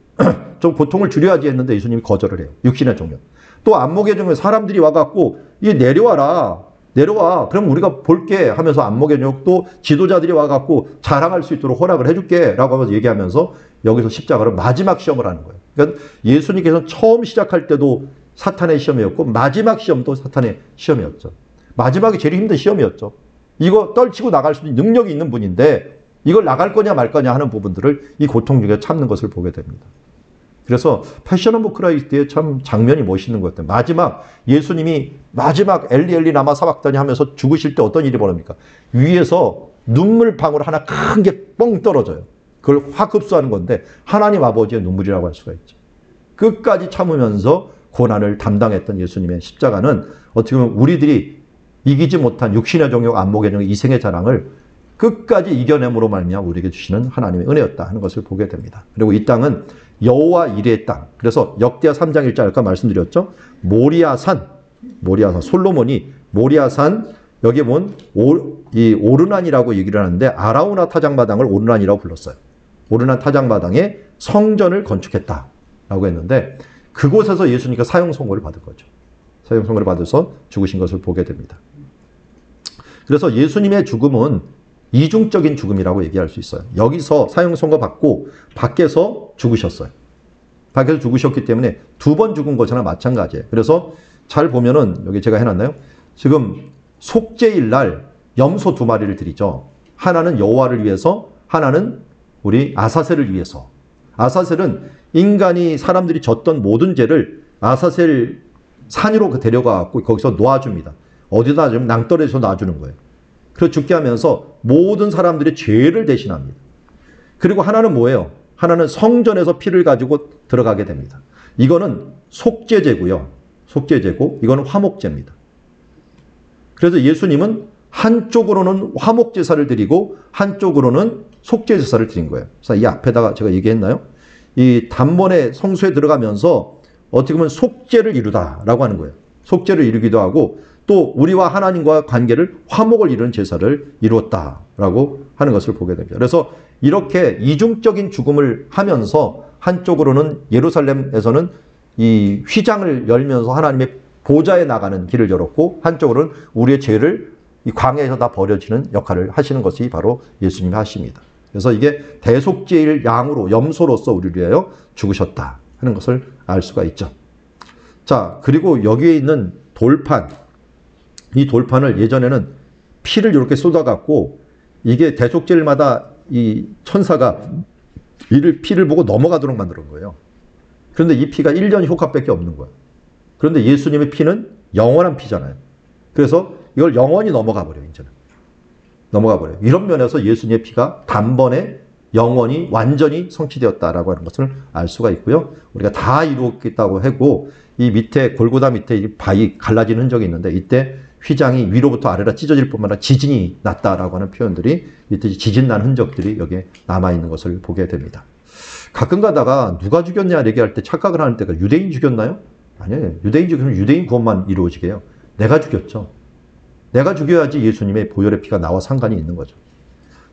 좀 고통을 줄여야지 했는데 예수님이 거절을 해요. 육신의 종교. 또 안목의 종교 사람들이 와갖고 이 내려와라. 내려와. 그럼 우리가 볼게 하면서 안목의 종교도 지도자들이 와갖고 자랑할 수 있도록 허락을 해줄게 라고 하면서 얘기하면서 여기서 십자가로 마지막 시험을 하는 거예요. 그러니까 예수님께서는 처음 시작할 때도 사탄의 시험이었고 마지막 시험도 사탄의 시험이었죠. 마지막이 제일 힘든 시험이었죠. 이거 떨치고 나갈 수 있는 능력이 있는 분인데 이걸 나갈 거냐 말 거냐 하는 부분들을 이 고통 중에 참는 것을 보게 됩니다. 그래서 패션 오브 크라이스트의 참 장면이 멋있는 것 같아요. 마지막 예수님이 마지막 엘리 엘리 라마 사박다니 하면서 죽으실 때 어떤 일이 벌어집니까? 위에서 눈물 방울 하나 큰 게 뻥 떨어져요. 그걸 확 흡수하는 건데 하나님 아버지의 눈물이라고 할 수가 있죠. 끝까지 참으면서 고난을 담당했던 예수님의 십자가는 어떻게 보면 우리들이 이기지 못한 육신의 정욕, 안목의 정욕, 이생의 자랑을 끝까지 이겨냄으로 말미암아 우리에게 주시는 하나님의 은혜였다 하는 것을 보게 됩니다. 그리고 이 땅은 여호와 이레의 땅. 그래서 역대하 3장 1절 아까 말씀드렸죠. 모리아산, 솔로몬이 모리아산 여기에 본 이 오르난이라고 얘기를 하는데 아라우나 타작마당을 오르난이라고 불렀어요. 오르난 타작마당에 성전을 건축했다라고 했는데 그곳에서 예수님께서 사형 선고를 받은 거죠. 사형 선고를 받아서 죽으신 것을 보게 됩니다. 그래서 예수님의 죽음은 이중적인 죽음이라고 얘기할 수 있어요. 여기서 사형 선고 받고 밖에서 죽으셨어요. 밖에서 죽으셨기 때문에 2번 죽은 것이나 마찬가지예요. 그래서 잘 보면은 여기 제가 해놨나요? 지금 속죄일 날 염소 2마리를 드리죠. 하나는 여호와를 위해서, 하나는 우리 아사셀을 위해서. 아사셀은 인간이 사람들이 졌던 모든 죄를 아사셀 산으로 데려가갖고 거기서 놓아줍니다. 어디다 좀 낭떠러지에서 놔주는 거예요. 그래서 죽게 하면서 모든 사람들의 죄를 대신합니다. 그리고 하나는 뭐예요? 하나는 성전에서 피를 가지고 들어가게 됩니다. 이거는 속죄제고요. 속죄제고 이거는 화목제입니다. 그래서 예수님은 한쪽으로는 화목제사를 드리고 한쪽으로는 속죄제사를 드린 거예요. 그래서 이 앞에다가 제가 얘기했나요? 이 단번에 성소에 들어가면서 어떻게 보면 속죄를 이루다라고 하는 거예요. 속죄를 이루기도 하고 또 우리와 하나님과 관계를 화목을 이루는 제사를 이루었다라고 하는 것을 보게 됩니다. 그래서 이렇게 이중적인 죽음을 하면서 한쪽으로는 예루살렘에서는 이 휘장을 열면서 하나님의 보좌에 나가는 길을 열었고 한쪽으로는 우리의 죄를 이 광야에서 다 버려지는 역할을 하시는 것이 바로 예수님이 하십니다. 그래서 이게 대속죄일 양으로 염소로서 우리를 위하여 죽으셨다 하는 것을 알 수가 있죠. 자, 그리고 여기에 있는 돌판, 이 돌판을 예전에는 피를 이렇게 쏟아갖고 이게 대속죄일마다 이 천사가 이를 피를 보고 넘어가도록 만드는 거예요. 그런데 이 피가 1년 효과밖에 없는 거예요. 그런데 예수님의 피는 영원한 피잖아요. 그래서 이걸 영원히 넘어가 버려요. 이제는 넘어가 버려요. 이런 면에서 예수님의 피가 단번에 영원히 완전히 성취되었다라고 하는 것을 알 수가 있고요. 우리가 다 이루었다고 하고 이 밑에 골고다 밑에 이 바위 갈라진 흔적이 있는데 이때 휘장이 위로부터 아래로 찢어질 뿐만 아니라 지진이 났다라고 하는 표현들이 이때 지진 난 흔적들이 여기에 남아있는 것을 보게 됩니다. 가끔 가다가 누가 죽였냐 얘기할 때 착각을 하는 때가 유대인이 죽였나요? 아니에요. 유대인이 죽이면 유대인 구원만 이루어지게 해요. 내가 죽였죠. 내가 죽여야지 예수님의 보혈의 피가 나와 상관이 있는 거죠.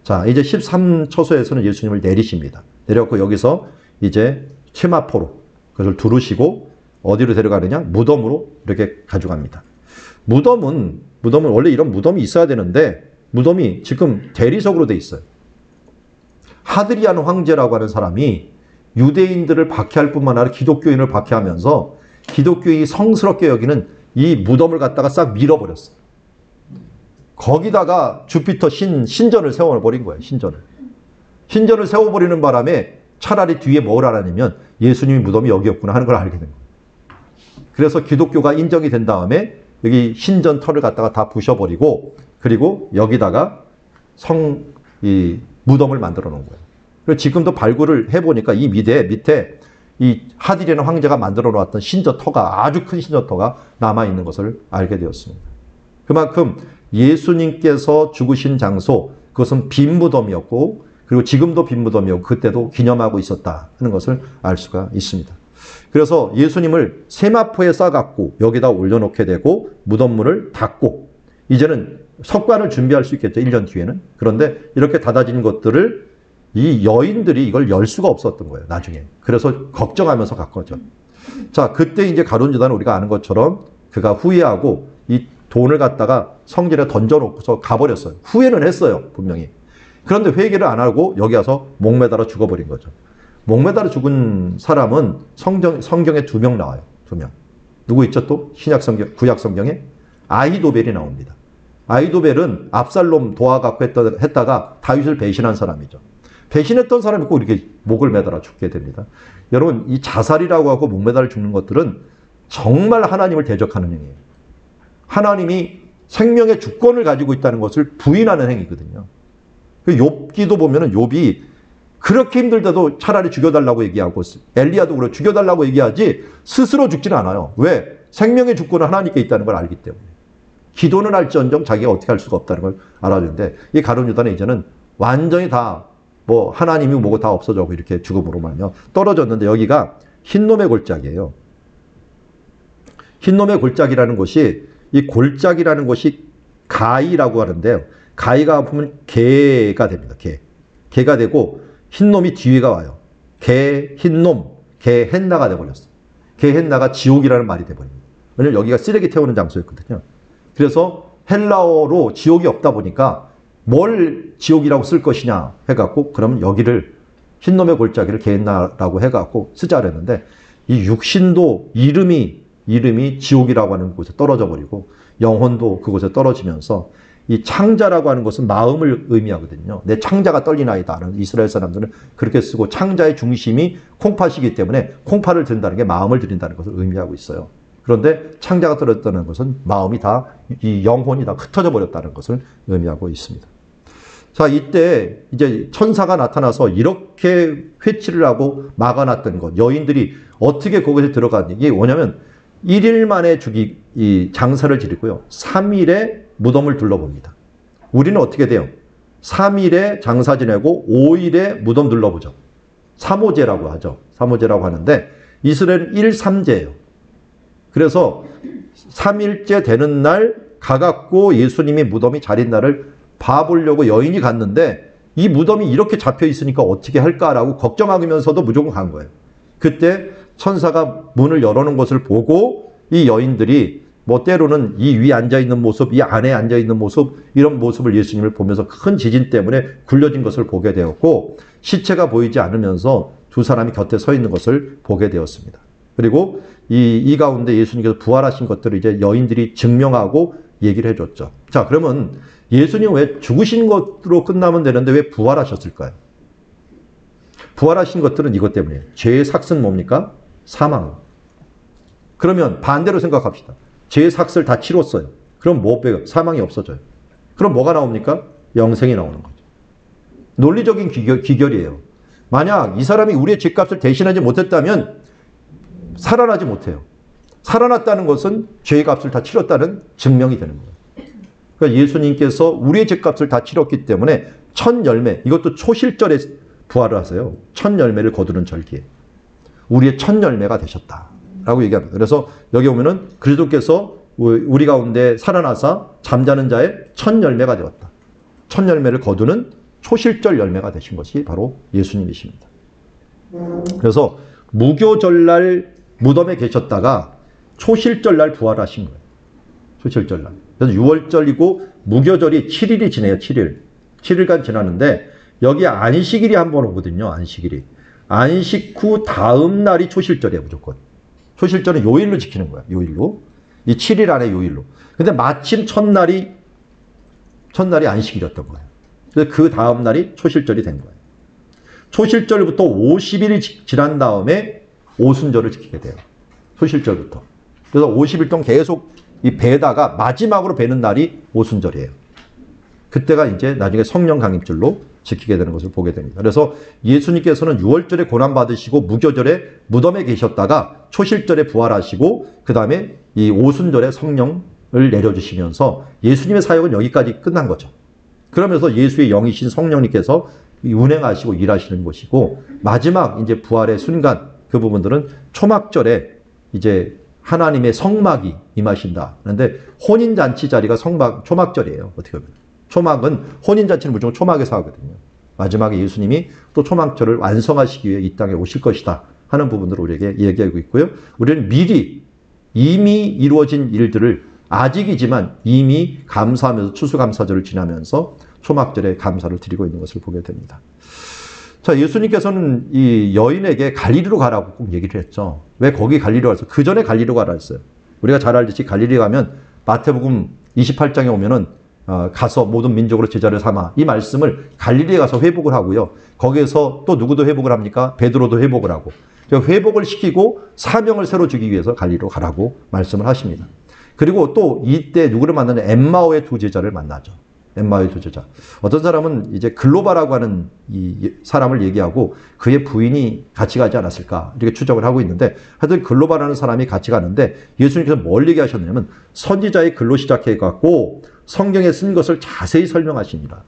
자, 이제 13처소에서는 예수님을 내리십니다. 내려갖고 여기서 이제 세마포로 그것을 두르시고 어디로 데려가느냐? 무덤으로 이렇게 가져갑니다. 무덤은 원래 이런 무덤이 있어야 되는데 무덤이 지금 대리석으로 돼 있어요. 하드리안 황제라고 하는 사람이 유대인들을 박해할 뿐만 아니라 기독교인을 박해하면서 기독교인이 성스럽게 여기는 이 무덤을 갖다가 싹 밀어버렸어요. 거기다가 주피터 신전을 세워버린 거예요. 신전을 세워버리는 바람에 차라리 뒤에 뭘 알아내면 예수님의 무덤이 여기였구나 하는 걸 알게 된 거예요. 그래서 기독교가 인정이 된 다음에 여기 신전 털을 갖다가 다 부셔버리고 그리고 여기다가 이 무덤을 만들어 놓은 거예요. 그리고 지금도 발굴을 해보니까 이 밑에 이 하드리안 황제가 만들어 놓았던 신전터가 아주 큰 신전터가 남아있는 것을 알게 되었습니다. 그만큼 예수님께서 죽으신 장소 그것은 빈 무덤이었고 그리고 지금도 빈 무덤이었고 그때도 기념하고 있었다 하는 것을 알 수가 있습니다. 그래서 예수님을 세마포에 싸갖고 여기다 올려놓게 되고 무덤문을 닫고 이제는 석관을 준비할 수 있겠죠. 1년 뒤에는. 그런데 이렇게 닫아진 것들을 이 여인들이 이걸 열 수가 없었던 거예요. 나중에. 그래서 걱정하면서 갔거죠. 자, 그때 이제 가룟 유다는 우리가 아는 것처럼 그가 후회하고 이 돈을 갖다가 성전에 던져놓고서 가버렸어요. 후회는 했어요. 분명히. 그런데 회개를 안 하고 여기 와서 목매달아 죽어버린 거죠. 목매달아 죽은 사람은 성경에 2명 나와요. 2명. 누구 있죠 또? 구약 성경에? 아히도벨이 나옵니다. 아히도벨은 압살롬 도와갖고 했다가 다윗을 배신한 사람이죠. 배신했던 사람이 꼭 이렇게 목을 매달아 죽게 됩니다. 여러분, 이 자살이라고 하고 목 매달아 죽는 것들은 정말 하나님을 대적하는 행위예요. 하나님이 생명의 주권을 가지고 있다는 것을 부인하는 행위거든요. 욥기도 보면은 욥이 그렇게 힘들다도 차라리 죽여달라고 얘기하고 엘리야도 그렇고 죽여달라고 얘기하지 스스로 죽지는 않아요. 왜? 생명의 주권은 하나님께 있다는 걸 알기 때문에. 기도는 할지언정 자기가 어떻게 할 수가 없다는 걸 알아주는데 이 가룟 유다는 이제는 완전히 다 뭐 하나님이 뭐고 다 없어져고 이렇게 죽음으로 말며 떨어졌는데 여기가 흰놈의 골짜기예요. 흰놈의 골짜기라는 것이 이 골짜기라는 것이 가이라고 하는데요. 가이가 보면 개가 됩니다. 개가 되고 흰놈이 뒤에가 와요. 개, 흰놈, 개 헨나가 돼버렸어요. 개 헨나가 지옥이라는 말이 돼버립니다. 왜냐면 여기가 쓰레기 태우는 장소였거든요. 그래서 헬라어로 지옥이 없다 보니까 뭘 지옥이라고 쓸 것이냐 해갖고 그러면 여기를 흰놈의 골짜기를 게헨나라고 해갖고 쓰자 그랬는데 이 육신도 이름이 지옥이라고 하는 곳에 떨어져 버리고 영혼도 그곳에 떨어지면서 이 창자라고 하는 것은 마음을 의미하거든요. 내 창자가 떨리나이다. 이스라엘 사람들은 그렇게 쓰고 창자의 중심이 콩팥이기 때문에 콩팥을 든다는 게 마음을 드린다는 것을 의미하고 있어요. 그런데 창자가 떨어졌다는 것은 마음이 다, 이 영혼이 다 흩어져 버렸다는 것을 의미하고 있습니다. 자, 이때 이제 천사가 나타나서 이렇게 회치를 하고 막아놨던 것, 여인들이 어떻게 거기에 들어갔니? 이게 뭐냐면 1일 만에 이 장사를 지르고요. 3일에 무덤을 둘러봅니다. 우리는 어떻게 돼요? 3일에 장사 지내고 5일에 무덤 둘러보죠. 삼오제라고 하죠. 삼오제라고 하는데 이스라엘은 1~3제예요. 그래서 3일째 되는 날 가갖고 예수님이 무덤이 자린 날을 봐보려고 여인이 갔는데 이 무덤이 이렇게 잡혀 있으니까 어떻게 할까라고 걱정하면서도 무조건 간 거예요. 그때 천사가 문을 열어놓은 것을 보고 이 여인들이 뭐 때로는 이 위에 앉아있는 모습, 이 안에 앉아있는 모습, 이런 모습을 예수님을 보면서 큰 지진 때문에 굴려진 것을 보게 되었고 시체가 보이지 않으면서 두 사람이 곁에 서 있는 것을 보게 되었습니다. 그리고 이 가운데 예수님께서 부활하신 것들을 이제 여인들이 증명하고 얘기를 해줬죠. 자, 그러면 예수님 왜 죽으신 것으로 끝나면 되는데 왜 부활하셨을까요? 부활하신 것들은 이것 때문이에요. 죄의 삭은 뭡니까? 사망. 그러면 반대로 생각합시다. 죄의 삭을 다 치렀어요. 그럼 뭐 빼요? 사망이 없어져요. 그럼 뭐가 나옵니까? 영생이 나오는 거죠. 논리적인 귀결이에요. 만약 이 사람이 우리의 죄값을 대신하지 못했다면 살아나지 못해요. 살아났다는 것은 죄의 값을 다 치렀다는 증명이 되는 거예요. 그러니까 예수님께서 우리의 죄값을 다 치렀기 때문에 첫 열매, 이것도 초실절에 부활을 하세요. 첫 열매를 거두는 절기에. 우리의 첫 열매가 되셨다라고 얘기합니다. 그래서 여기 보면은 그리스도께서 우리 가운데 살아나사 잠자는 자의 첫 열매가 되었다. 첫 열매를 거두는 초실절 열매가 되신 것이 바로 예수님이십니다. 그래서 무교절날 무덤에 계셨다가 초실절날 부활하신 거예요. 초실절날. 그래서 6월절이고 무교절이 7일이 지내요. 7일. 7일간 지나는데 여기 안식일이 한 번 오거든요. 안식일이. 안식 후 다음 날이 초실절이에요. 무조건. 초실절은 요일로 지키는 거예요. 요일로. 이 7일 안에 요일로. 근데 마침 첫날이 안식일이었던 거예요. 그래서 그 다음 날이 초실절이 된 거예요. 초실절부터 50일이 지난 다음에 오순절을 지키게 돼요. 초실절부터. 그래서 50일 동안 계속 이 배다가 마지막으로 배는 날이 오순절이에요. 그때가 이제 나중에 성령 강림절로 지키게 되는 것을 보게 됩니다. 그래서 예수님께서는 6월절에 고난받으시고 무교절에 무덤에 계셨다가 초실절에 부활하시고 그 다음에 이 오순절에 성령을 내려주시면서 예수님의 사역은 여기까지 끝난 거죠. 그러면서 예수의 영이신 성령님께서 운행하시고 일하시는 것이고 마지막 이제 부활의 순간 그 부분들은 초막절에 이제 하나님의 성막이 임하신다. 그런데 혼인잔치 자리가 초막절이에요. 어떻게 보면. 초막은, 혼인잔치는 무조건 초막에서 하거든요. 마지막에 예수님이 또 초막절을 완성하시기 위해 이 땅에 오실 것이다 하는 부분들을 우리에게 얘기하고 있고요. 우리는 미리 이미 이루어진 일들을 아직이지만 이미 감사하면서 추수감사절을 지나면서 초막절에 감사를 드리고 있는 것을 보게 됩니다. 자, 예수님께서는 이 여인에게 갈릴리로 가라고 꼭 얘기를 했죠. 왜 거기 갈릴리로 가서? 그 전에 갈릴리로 가라 했어요. 우리가 잘 알듯이 갈릴리 가면 마태복음 28장에 오면은 가서 모든 민족으로 제자를 삼아, 이 말씀을 갈릴리에 가서 회복을 하고요. 거기에서 또 누구도 회복을 합니까? 베드로도 회복을 하고. 회복을 시키고 사명을 새로 주기 위해서 갈릴리로 가라고 말씀을 하십니다. 그리고 또 이때 누구를 만나는 엠마오의 두 제자를 만나죠. 엠마오의 두 제자. 어떤 사람은 이제 글로바라고 하는 이 사람을 얘기하고 그의 부인이 같이 가지 않았을까 이렇게 추정을 하고 있는데, 하여튼 글로바라는 사람이 같이 가는데 예수님께서 뭘 얘기하셨냐면 선지자의 글로 시작해갖고 성경에 쓴 것을 자세히 설명하십니다.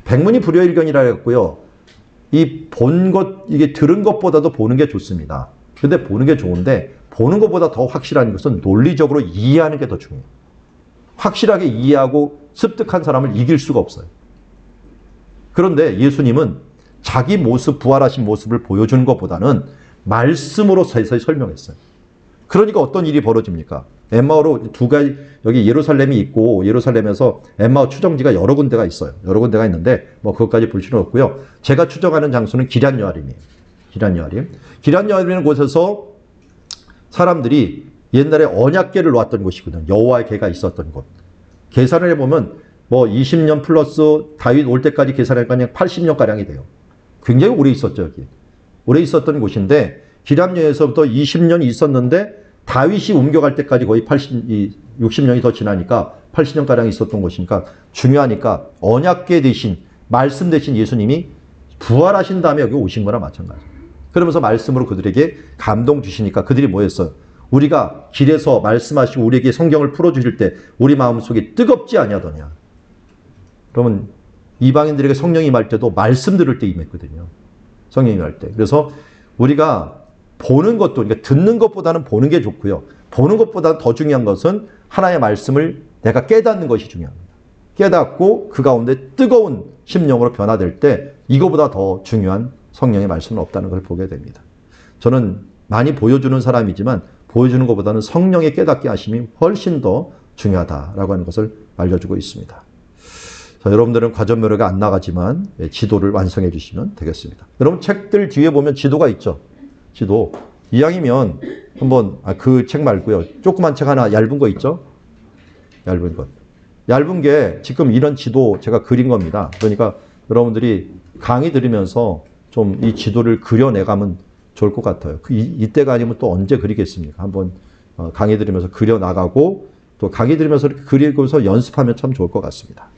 백문이 불여일견이라 했고요. 이 본 것, 이게 들은 것보다도 보는 게 좋습니다. 근데 보는 게 좋은데 보는 것보다 더 확실한 것은 논리적으로 이해하는 게 더 중요해요. 확실하게 이해하고 습득한 사람을 이길 수가 없어요. 그런데 예수님은 자기 모습, 부활하신 모습을 보여주는 것보다는 말씀으로 서서히 설명했어요. 그러니까 어떤 일이 벌어집니까? 엠마오로 두 가지, 여기 예루살렘이 있고 예루살렘에서 엠마오 추정지가 여러 군데가 있어요. 여러 군데가 있는데 뭐 그것까지 볼 필요는 없고요. 제가 추정하는 장소는 기럇 여아림이에요. 기럇 여아림. 기럇 여아림이라는 곳에서 사람들이 옛날에 언약궤를 놓았던 곳이거든요. 여호와의 궤가 있었던 곳. 계산을 해보면 뭐 20년 플러스 다윗 올 때까지 계산하니까 80년가량이 돼요. 굉장히 오래 있었죠, 여기. 오래 있었던 곳인데 기럇여에서부터 20년이 있었는데 다윗이 옮겨갈 때까지 거의 60년이 더 지나니까 80년가량 있었던 곳이니까 중요하니까 언약궤 대신 말씀 대신 예수님이 부활하신 다음에 여기 오신 거나 마찬가지예요. 그러면서 말씀으로 그들에게 감동 주시니까 그들이 뭐 했어요? 우리가 길에서 말씀하시고 우리에게 성경을 풀어주실 때 우리 마음속에 뜨겁지 아니하더냐. 그러면 이방인들에게 성령이 임할 때도 말씀 들을 때 임했거든요. 성령이 임할 때. 그래서 우리가 보는 것도, 그러니까 듣는 것보다는 보는 게 좋고요. 보는 것보다 더 중요한 것은 하나의 말씀을 내가 깨닫는 것이 중요합니다. 깨닫고 그 가운데 뜨거운 심령으로 변화될 때 이거보다 더 중요한 성령의 말씀은 없다는 걸 보게 됩니다. 저는 많이 보여주는 사람이지만 보여주는 것보다는 성령의 깨닫게 하심이 훨씬 더 중요하다라고 하는 것을 알려주고 있습니다. 자, 여러분들은 과전묘례가 안 나가지만 지도를 완성해 주시면 되겠습니다. 여러분 책들 뒤에 보면 지도가 있죠. 지도. 이왕이면 한번 그 책 말고요. 조그만 책 하나 얇은 거 있죠. 얇은 것. 얇은 게 지금 이런 지도 제가 그린 겁니다. 그러니까 여러분들이 강의 들으면서 좀 이 지도를 그려내가면 좋을 것 같아요. 이때가 아니면 또 언제 그리겠습니까? 한번 강의 들으면서 그려나가고 또 강의 들으면서 그리고서 연습하면 참 좋을 것 같습니다.